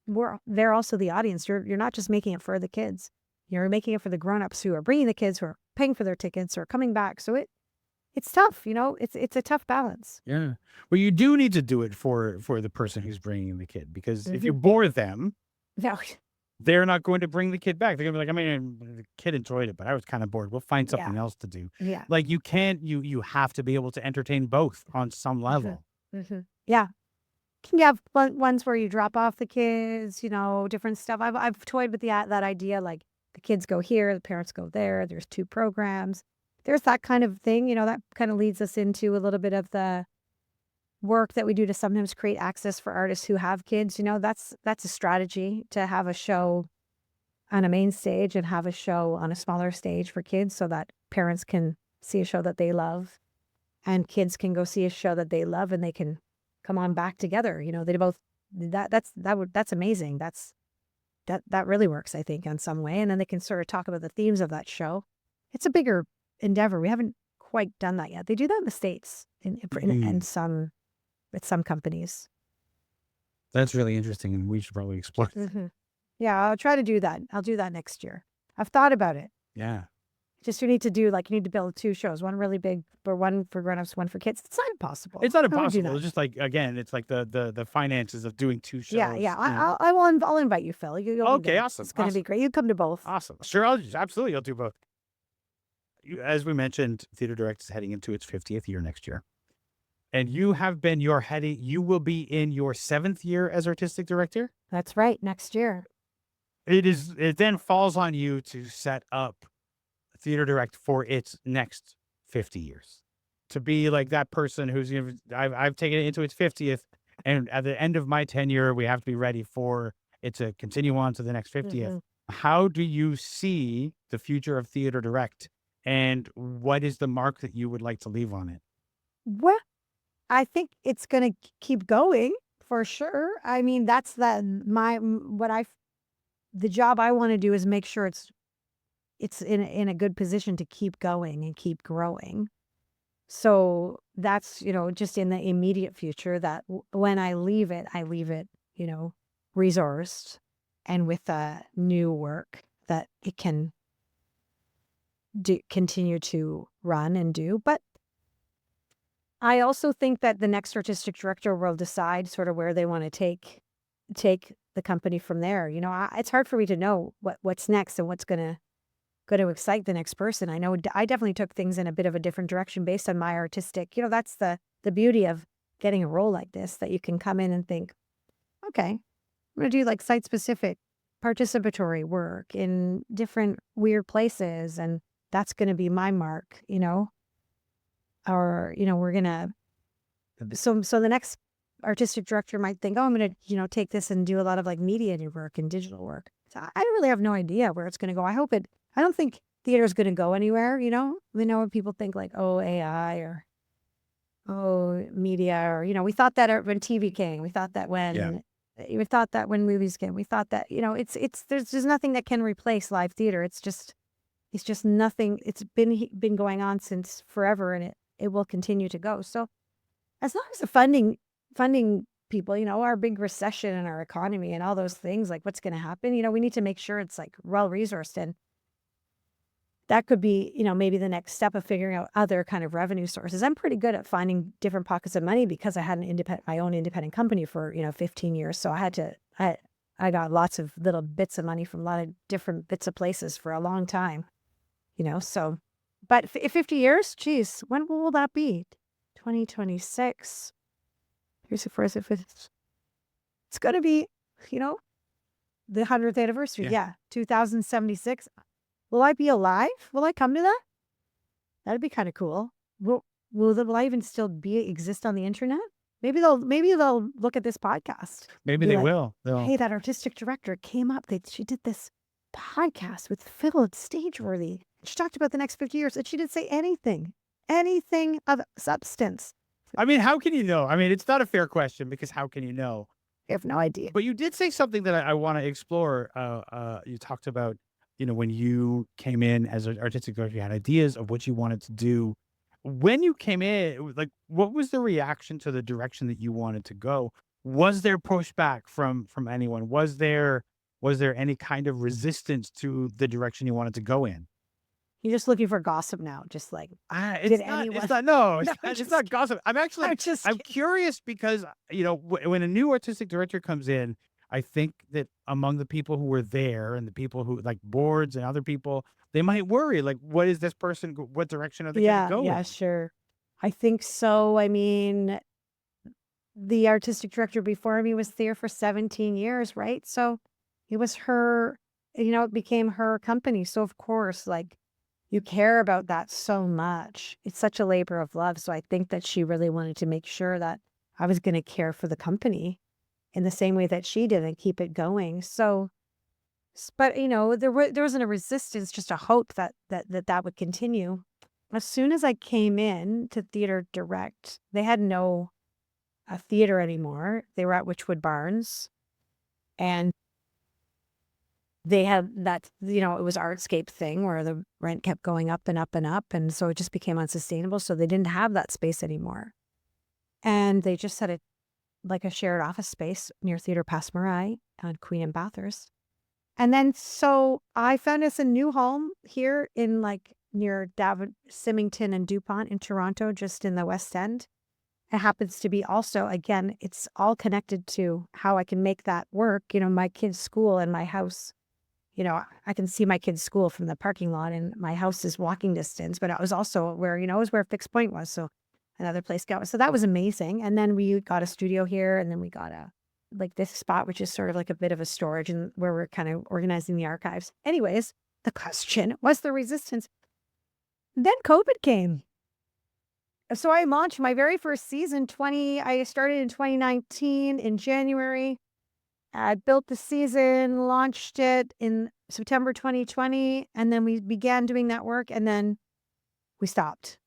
they're also the audience. You're not just making it for the kids. You're making it for the grown-ups who are bringing the kids, who are paying for their tickets or coming back. So it's tough, it's a tough balance. Yeah. Well, you do need to do it for the person who's bringing the kid, because if you Mhm. bore them, No, they're not going to bring the kid back. They're gonna be like, I mean, the kid enjoyed it, but I was kind of bored. We'll find yeah, something else to do. yeah. Like you can't, you have to be able to entertain both on some Mhm, level. mhm. Yeah. Can you have ones where you drop off the kids, different stuff. I've toyed with that idea, like the kids go here, the parents go there. There's 2 programs. There's that kind of thing, that kind of leads us into a little bit of the work that we do to sometimes create access for artists who have kids. That's a strategy, to have a show on a main stage and have a show on a smaller stage for kids, so that parents can see a show that they love and kids can go see a show that they love, and they can come on back together. They both that's amazing. That really works, I think, in some way. And then they can sort of talk about the themes of that show. It's a bigger endeavor. We haven't quite done that yet. They do that in the States in some with some companies. That's really interesting, and we should probably explore. Hmm. Yeah, I'll try to do that. I'll do that next year. I've thought about it. Yeah. Just you need to build 2 shows, one really big, or one for grown-ups, one for kids. It's not impossible. It's not I would do impossible. that. It's just like, again, it's like the finances of doing 2 shows. Yeah, yeah. you know. I'll invite you, Phil. You'll be Okay, there. awesome. It's going to be great. You come to both. Awesome. Sure, absolutely, I'll do both. As we mentioned, Theater Direct is heading into its 50th year next year. And you will be in your 7th year as artistic director. That's right. Next year. It then falls on you to set up Theater Direct for its next 50 years. To be like that person who's, I've taken it into its 50th, and at the end of my tenure, we have to be ready for it to continue on to the next 50th. Mhm. How do you see the future of Theater Direct, and what is the mark that you would like to leave on it? Well, I think it's going to keep going for sure. I mean, that's the job I want to do is make sure it's in a good position to keep going and keep growing. So that's, just in the immediate future, that when I leave it, resourced and with new work that it can continue to run and do. But I also think that the next artistic director will decide sort of where they want to take the company from there. It's hard for me to know what's next and what's going to excite the next person. I know I definitely took things in a bit of a different direction based on my artistic. That's the beauty of getting a role like this, that you can come in and think, okay, I'm going to do like site specific participatory work in different weird places, and that's going to be my mark. Or we're going to so the next artistic director might think, oh, I'm going to take this and do a lot of like mediated work and digital work. So I really have no idea where it's going to go. I don't think theater is going to go anywhere. When people think like, oh, AI or oh, media, or we thought that when TV came, we thought that when movies came, we thought that there's nothing that can replace live theater. It's just nothing. It's been going on since forever, and it will continue to go. So as long as the funding people, our big recession in our economy and all those things, like what's going to happen, we need to make sure it's like well resourced, and that could be, maybe the next step of figuring out other kind of revenue sources. I'm pretty good at finding different pockets of money because I had my own independent company for 15 years. So I got lots of little bits of money from a lot of different bits of places for a long time, So, but 50 years, geez, when will that be? 2026. Here's the first. It's going to be, the 100th anniversary. Yeah, 2076. Will I be alive? Will I come to that? That'd be kind of cool. Will I even still exist on the internet? Maybe they'll look at this podcast. Maybe they will. Hey, that artistic director came up. She did this podcast with Phil at Stageworthy. She talked about the next 50 years, and she didn't say anything of substance. I mean, how can you know? I mean, it's not a fair question, because how can you know? I have no idea. But you did say something that I want to explore. You talked about, when you came in as an artistic director, you had ideas of what you wanted to do. When you came in, like, what was the reaction to the direction that you wanted to go? Was there pushback from anyone? Was there any kind of resistance to the direction you wanted to go in? You're just looking for gossip now, just like, did It's not. anyone? It's not. No, No, it's not gossip. I'm just I'm kidding. curious because when a new artistic director comes in, I think that among the people who were there and the people who like boards and other people, they might worry like, what is this person? What direction are they going to Yeah, go yeah, in? sure. I think so. I mean, the artistic director before me was there for 17 years, right? So it was her, it became her company. So of course, like you care about that so much. It's such a labor of love. So I think that she really wanted to make sure that I was going to care for the company in the same way that she did and keep it going. So, but there wasn't a resistance, just a hope that would continue. As soon as I came in to theater direct, they had no theater anymore. They were at Witchwood Barns, and they had that, it was artscape thing where the rent kept going up and up and up. And so it just became unsustainable. So they didn't have that space anymore. And they just had like a shared office space near Theatre Passe Muraille on Queen and Bathurst. And then so I found us a new home here in like near Symington and DuPont in Toronto, just in the West End. It happens to be also, again, it's all connected to how I can make that work. My kids' school and my house, I can see my kids' school from the parking lot and my house is walking distance, but it was also where, it was where Fixpoint was. So another place got, so that was amazing. And then we got a studio here, and then we got like this spot, which is sort of like a bit of a storage and where we're kind of organizing the archives. Anyways, the question was the resistance. Then COVID came. So I launched my very first season, I started in 2019 in January. I built the season, launched it in September 2020, and then we began doing that work, and then we stopped.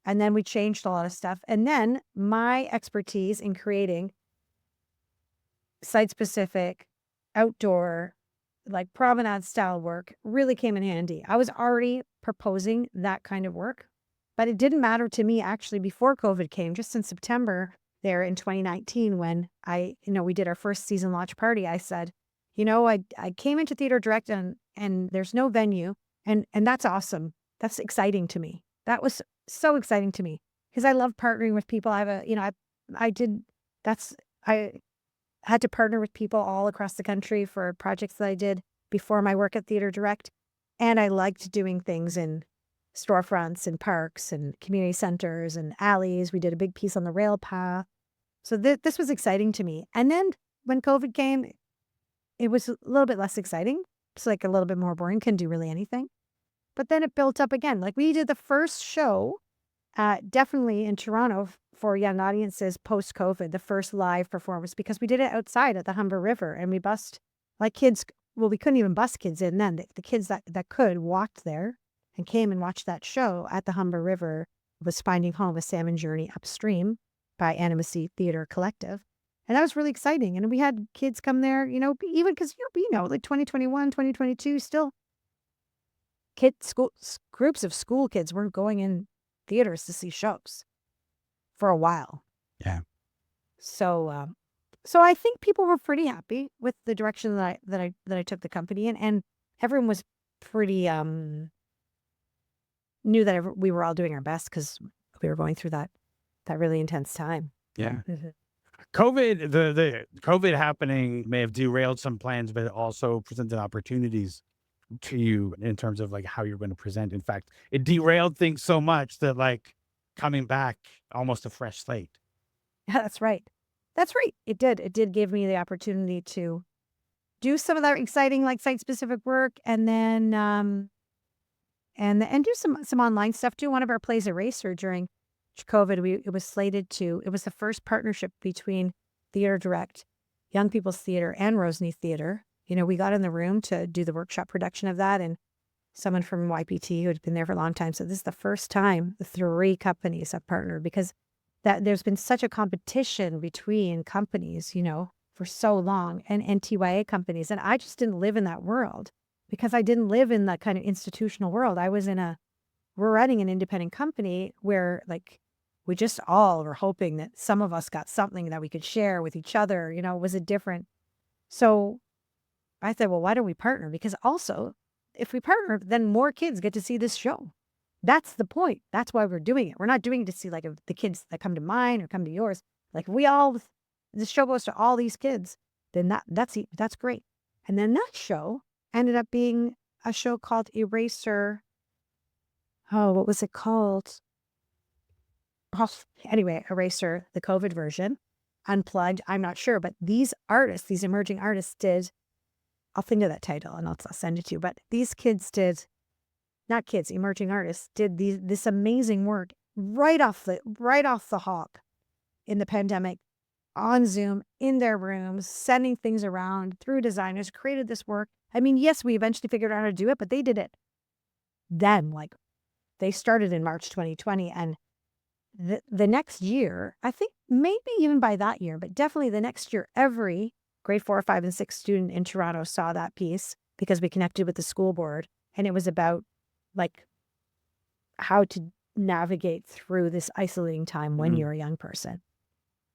And then we changed a lot of stuff. And then my expertise in creating site-specific, outdoor, like promenade style work really came in handy. I was already proposing that kind of work, but it didn't matter to me actually before COVID came, just in September there in 2019 when we did our first season launch party. I said, I came into Theater Direct and there's no venue, and that's awesome. That's exciting to me. That was so exciting to me because I love partnering with people. I have I had to partner with people all across the country for projects that I did before my work at Theater Direct. And I liked doing things in storefronts and parks and community centers and alleys. We did a big piece on the rail path. So this was exciting to me. And then when COVID came, it was a little bit less exciting. It's like a little bit more boring, couldn't do really anything. But then it built up again. Like we did the first show, definitely in Toronto for young audiences post-COVID, the first live performance, because we did it outside at the Humber River, and we bussed like kids. Well, we couldn't even bus kids in then. The kids that could walked there and came and watched that show at the Humber River. It was Finding Home, a Salmon Journey Upstream by Animacy Theatre Collective. And that was really exciting. And we had kids come there, even because, like 2021, 2022, still groups of school kids weren't going in theaters to see shows for a while. Yeah. So I think people were pretty happy with the direction that I took the company in, and everyone was pretty knew that we were all doing our best because we were going through that really intense time. Yeah. COVID, the COVID happening may have derailed some plans, but it also presented opportunities to you in terms of like how you're going to present. In fact, it derailed things so much that like coming back almost a fresh slate. Yeah, that's right. That's right. It did give me the opportunity to do some of that exciting like site specific work, and then and do some online stuff too. One of our plays, Eraser, during COVID, it was the first partnership between Theater Direct, Young People's Theater, and Rosny Theater. We got in the room to do the workshop production of that, and someone from YPT who had been there for a long time. So this is the first time the three companies have partnered, because that there's been such a competition between companies, for so long, and NTYA companies. And I just didn't live in that world because I didn't live in that kind of institutional world. I was we're running an independent company where like we just all were hoping that some of us got something that we could share with each other. Was it different? So I said, well, why don't we partner? Because also, if we partner, then more kids get to see this show. That's the point. That's why we're doing it. We're not doing it to see like the kids that come to mine or come to yours. Like the show goes to all these kids, then that's great. And then that show ended up being a show called Eraser. Oh, what was it called? Oh, anyway, Eraser, the COVID version, Unplugged. I'm not sure, but these artists, these emerging artists did, I'll think of that title and I'll send it to you. But these kids did, not kids, emerging artists did this amazing work right off the hop in the pandemic, on Zoom, in their rooms, sending things around through designers, created this work. I mean, yes, we eventually figured out how to do it, but they did it then. Like, they started in March 2020, and the next year, I think maybe even by that year, but definitely the next year, every grade 4, 5, and 6 student in Toronto saw that piece because we connected with the school board, and it was about like how to navigate through this isolating time when you're a young person.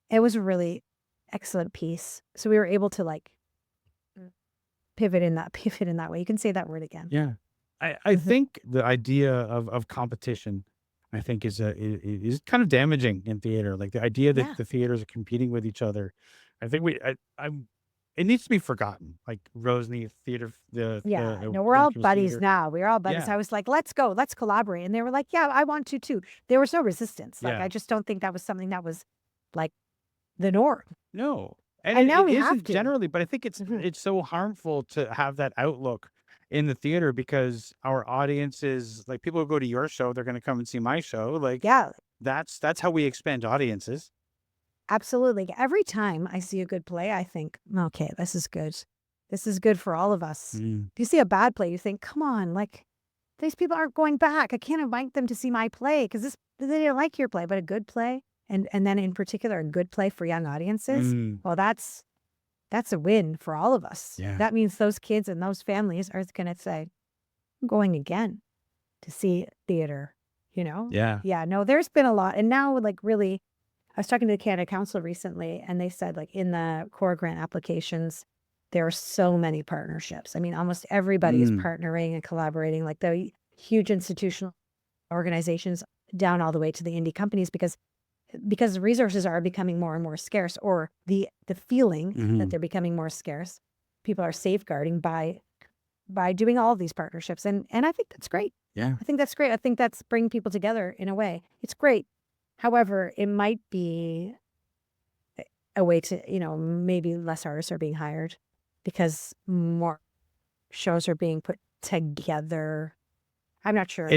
It was a really excellent piece. So we were able to like pivot in that way. You can say that word again. Yeah. I think the idea of competition, I think is kind of damaging in theater. Like the idea that the theaters are competing with each other. I think it needs to be forgotten. Like Rosny theater, we're all buddies theater. now. We're all buddies. Yeah. I was like, let's go, let's collaborate. And they were like, yeah, I want to too. There was no resistance. Like, Yeah. I just don't think that was something that was like the norm. No. And now it we isn't have to. generally, but I think it's so harmful to have that outlook in the theater because our audiences, like people who go to your show, they're going to come and see my show. Like, Yeah, that's how we expand audiences. absolutely. Every time I see a good play, I think, okay, this is good. This is good for all of us. If you see a bad play, you think, come on, like these people aren't going back. I can't invite them to see my play because they didn't like your play, but a good play. And then in particular, a good play for young audiences. Well, that's a win for all of us. Yeah. That means those kids and those families are going to say, I'm going again to see theater, Yeah. Yeah, no, there's been a lot. And now like really, I was talking to the Canada Council recently and they said like in the core grant applications, there are so many partnerships. I mean, almost everybody is partnering and collaborating, like the huge institutional organizations down all the way to the indie companies because resources are becoming more and more scarce, or the feeling that they're becoming more scarce. People are safeguarding by doing all of these partnerships. And I think that's great. Yeah. I think that's great. I think that's bringing people together in a way. It's great. However, it might be a way to, maybe less artists are being hired because more shows are being put together. I'm not sure.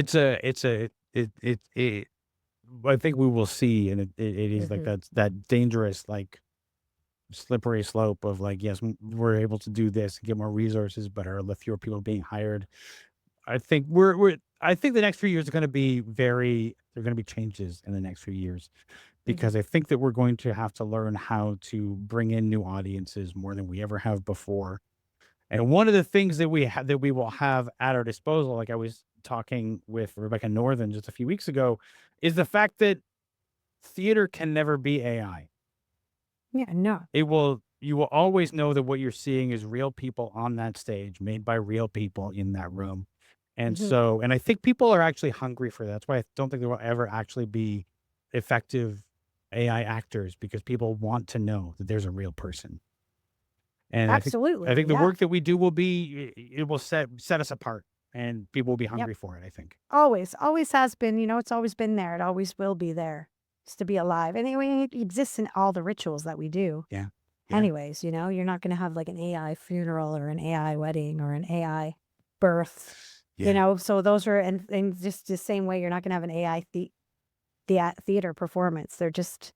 I think we will see, and it is like that dangerous, like slippery slope of like, yes, we're able to do this and get more resources, but are fewer people being hired. I think I think the next few years are going to be there are going to be changes in the next few years because I think that we're going to have to learn how to bring in new audiences more than we ever have before. And one of the things that we will have at our disposal, like I was talking with Rebecca Northern just a few weeks ago, is the fact that theater can never be AI. Yeah, no. You will always know that what you're seeing is real people on that stage, made by real people in that room. And so, and I think people are actually hungry for that. That's why I don't think there will ever actually be effective AI actors, because people want to know that there's a real person. And absolutely, I think the work that we do it will set us apart, and people will be hungry for it, I think. Always has been, it's always been there. It always will be there, just to be alive. Anyway, it exists in all the rituals that we do. Yeah. Anyways, you're not going to have like an AI funeral or an AI wedding or an AI birth, so those are, and just the same way, you're not going to have an AI theater performance. They're just,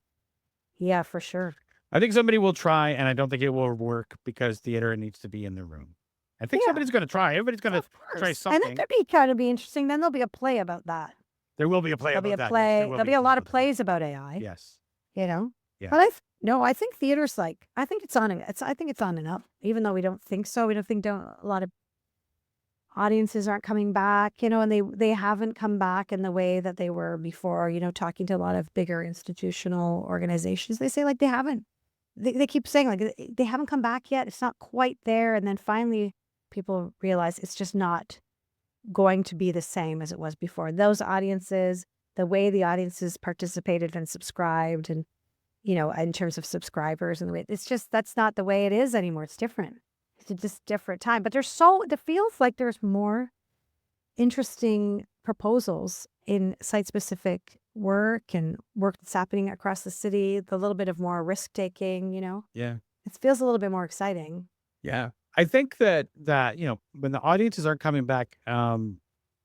for sure. I think somebody will try, and I don't think it will work because theater needs to be in the room. I think somebody's going to try. Everybody's going to try something. And that could be kind of be interesting. Then there'll be a play about that. There will be a play about that. There'll be a lot of plays about AI. Yes. Yeah. But I think theater's like, I think it's on and up, even though we don't think so. We don't think a audiences aren't coming back, and they haven't come back in the way that they were before, talking to a lot of bigger institutional organizations. They say like they haven't, they keep saying like they haven't come back yet. It's not quite there. And then finally people realize it's just not going to be the same as it was before. Those audiences, the way the audiences participated and subscribed and, in terms of subscribers and the way that's not the way it is anymore. It's different. It's just different time. But it feels like there's more interesting proposals in site-specific work and work that's happening across the city, the little bit of more risk-taking, Yeah. It feels a little bit more exciting. Yeah. I think that when the audiences aren't coming back,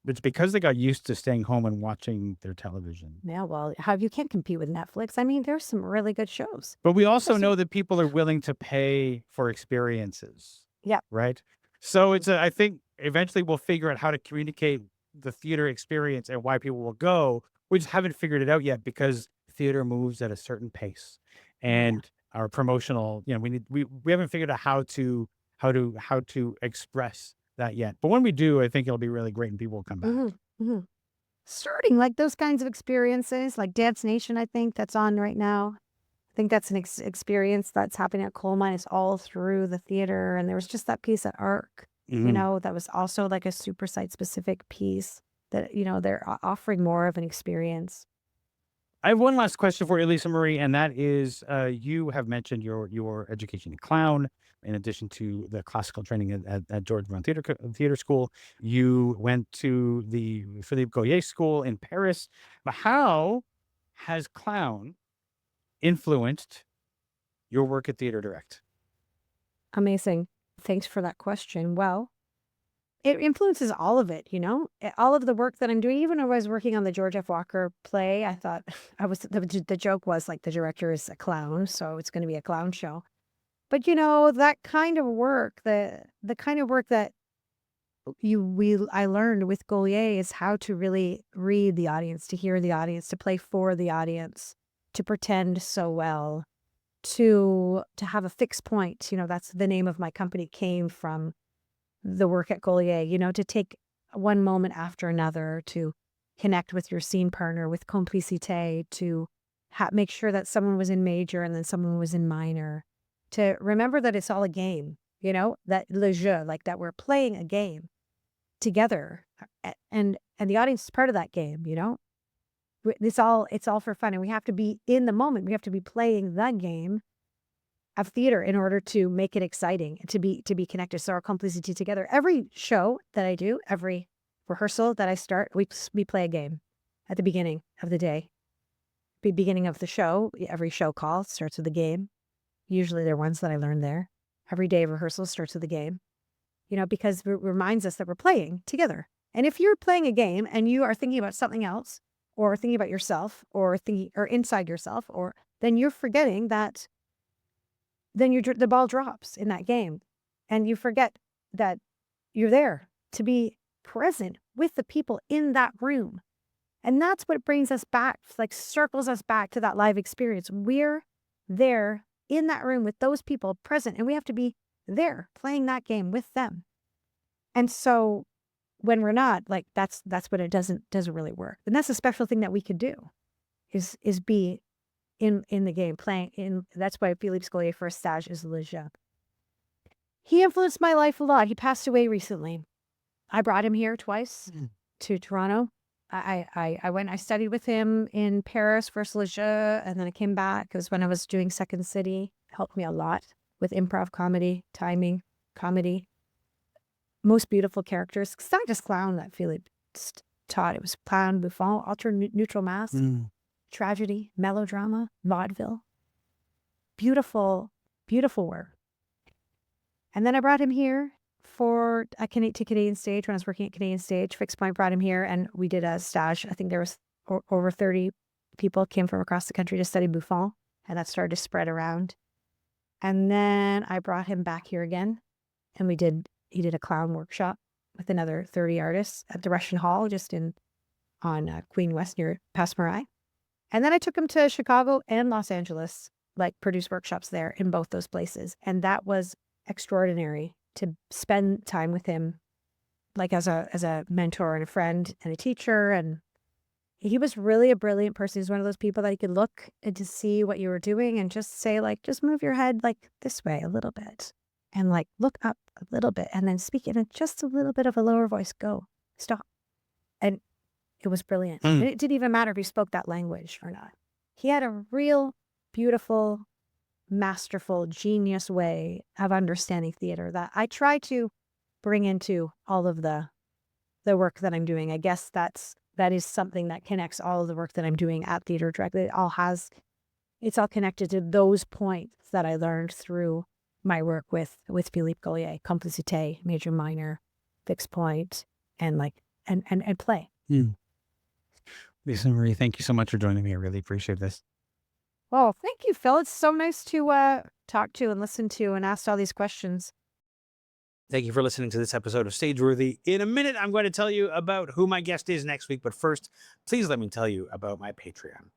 it's because they got used to staying home and watching their television. Yeah, well, you can't compete with Netflix. I mean, there's some really good shows. But we also know that people are willing to pay for experiences. Yeah. Right. So I think eventually we'll figure out how to communicate the theater experience and why people will go. We just haven't figured it out yet because theater moves at a certain pace, and our promotional, we haven't figured out how to express that yet. But when we do, I think it'll be really great and people will come back. Starting like those kinds of experiences, like Dance Nation, I think that's on right now. I think that's an experience that's happening at Coal Mine. It's all through the theater. And there was just that piece at ARC, that was also like a super site specific piece that, they're offering more of an experience. I have one last question for you, Lisa Marie, and that is, you have mentioned your education in clown. In addition to the classical training at George Brown Theater School, you went to the Philippe Gaulier School in Paris. But how has clown influenced your work at Theater Direct? Amazing. Thanks for that question. Well, it influences all of it, all of the work that I'm doing. Even when I was working on the George F. Walker play, I thought the joke was like the director is a clown, so it's going to be a clown show. But that kind of work, the kind of work that I learned with Gaulier is how to really read the audience, to hear the audience, to play for the audience, to pretend so well, to have a fixed point. That's the name of my company, came from the work at Gaulier, to take one moment after another, to connect with your scene partner with complicité, to make sure that someone was in major and then someone was in minor, to remember that it's all a game, that le jeu, like that we're playing a game together, and the audience is part of that game. It's all for fun, and we have to be in the moment. We have to be playing the game of theater in order to make it exciting, to be connected. So our complicity together. Every show that I do, every rehearsal that I start, we play a game at the beginning of the day. Beginning of the show, every show call starts with a game. Usually they're ones that I learned there. Every day of rehearsal starts with a game, because it reminds us that we're playing together. And if you're playing a game and you are thinking about something else, or thinking about yourself, or inside yourself, then you're forgetting that. Then the ball drops in that game, and you forget that you're there to be present with the people in that room. And that's what brings us back, like circles us back to that live experience. We're there in that room with those people present, and we have to be there playing that game with them. And so when we're not, like, that's when it doesn't really work. And that's a special thing that we could do, is be in the game, playing in. That's why Philippe Gaulier for Stage is le jeu. He influenced my life a lot. He passed away recently. I brought him here twice to Toronto. I studied with him in Paris, first le jeu, and then I came back. It was when I was doing Second City. Helped me a lot with improv comedy, timing, comedy. Most beautiful characters. It's not just clown that Philippe taught. It was clown, bouffon, neutral mask, tragedy, melodrama, vaudeville. Beautiful, beautiful work. And then I brought him here to Canadian Stage when I was working at Canadian Stage. Fixpoint brought him here, and we did a stage. I think there was over 30 people came from across the country to study bouffon, and that started to spread around. And then I brought him back here again, and he did a clown workshop with another 30 artists at the Russian Hall, just on Queen West near Passe Muraille. And then I took him to Chicago and Los Angeles, like produce workshops there in both those places. And that was extraordinary to spend time with him like as a mentor and a friend and a teacher. And he was really a brilliant person. He's one of those people that you could look and to see what you were doing and just say, like, just move your head like this way a little bit and like look up a little bit and then speak in just a little bit of a lower voice. Go, stop. And it was brilliant. And it didn't even matter if he spoke that language or not. He had a real beautiful, masterful, genius way of understanding theater that I try to bring into all of the work that I'm doing. I guess that is something that connects all of the work that I'm doing at Theatre Direct. It's all connected to those points that I learned through my work with Philippe Gaulier, complicité, major minor, Fixpoint, and play. Lisa Marie, thank you so much for joining me. I really appreciate this. Well, thank you, Phil. It's so nice to talk to and listen to and ask all these questions. Thank you for listening to this episode of Stageworthy. In a minute, I'm going to tell you about who my guest is next week. But first, please let me tell you about my Patreon.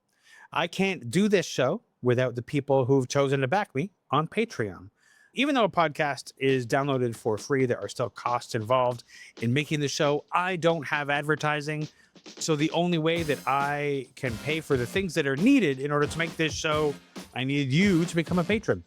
I can't do this show without the people who've chosen to back me on Patreon. Even though a podcast is downloaded for free, there are still costs involved in making the show. I don't have advertising. So the only way that I can pay for the things that are needed in order to make this show, I need you to become a patron.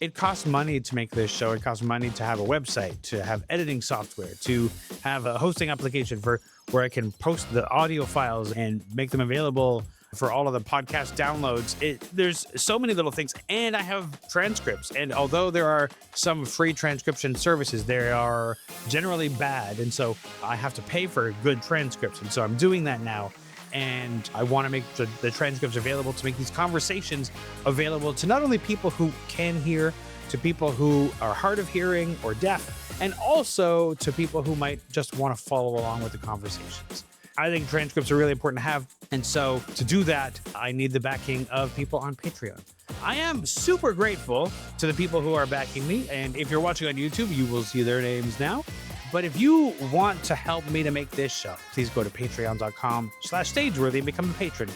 It costs money to make this show. It costs money to have a website, to have editing software, to have a hosting application for where I can post the audio files and make them available for all of the podcast downloads. There's so many little things, and I have transcripts. And although there are some free transcription services, they are generally bad. And so I have to pay for good transcripts. And so I'm doing that now. And I want to make the transcripts available to make these conversations available to not only people who can hear, to people who are hard of hearing or deaf, and also to people who might just want to follow along with the conversations. I think transcripts are really important to have. And so to do that, I need the backing of people on Patreon. I am super grateful to the people who are backing me. And if you're watching on YouTube, you will see their names now. But if you want to help me to make this show, please go to patreon.com/stageworthy and become a patron.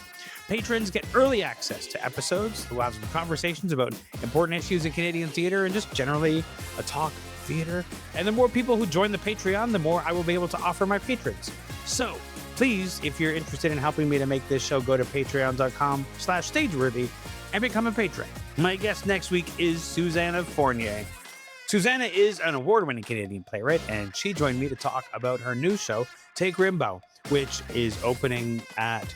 Patrons get early access to episodes. We'll have some conversations about important issues in Canadian theatre and just generally a talk theatre. And the more people who join the Patreon, the more I will be able to offer my patrons. So please, if you're interested in helping me to make this show, go to patreon.com/stageworthy and become a patron. My guest next week is Susanna Fournier. Susanna is an award-winning Canadian playwright, and she joined me to talk about her new show, Take Rimbaud, which is opening at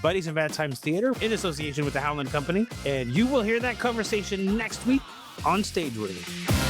Buddies and Bad Times Theatre in association with the Howland Company. And you will hear that conversation next week on Stageworthy.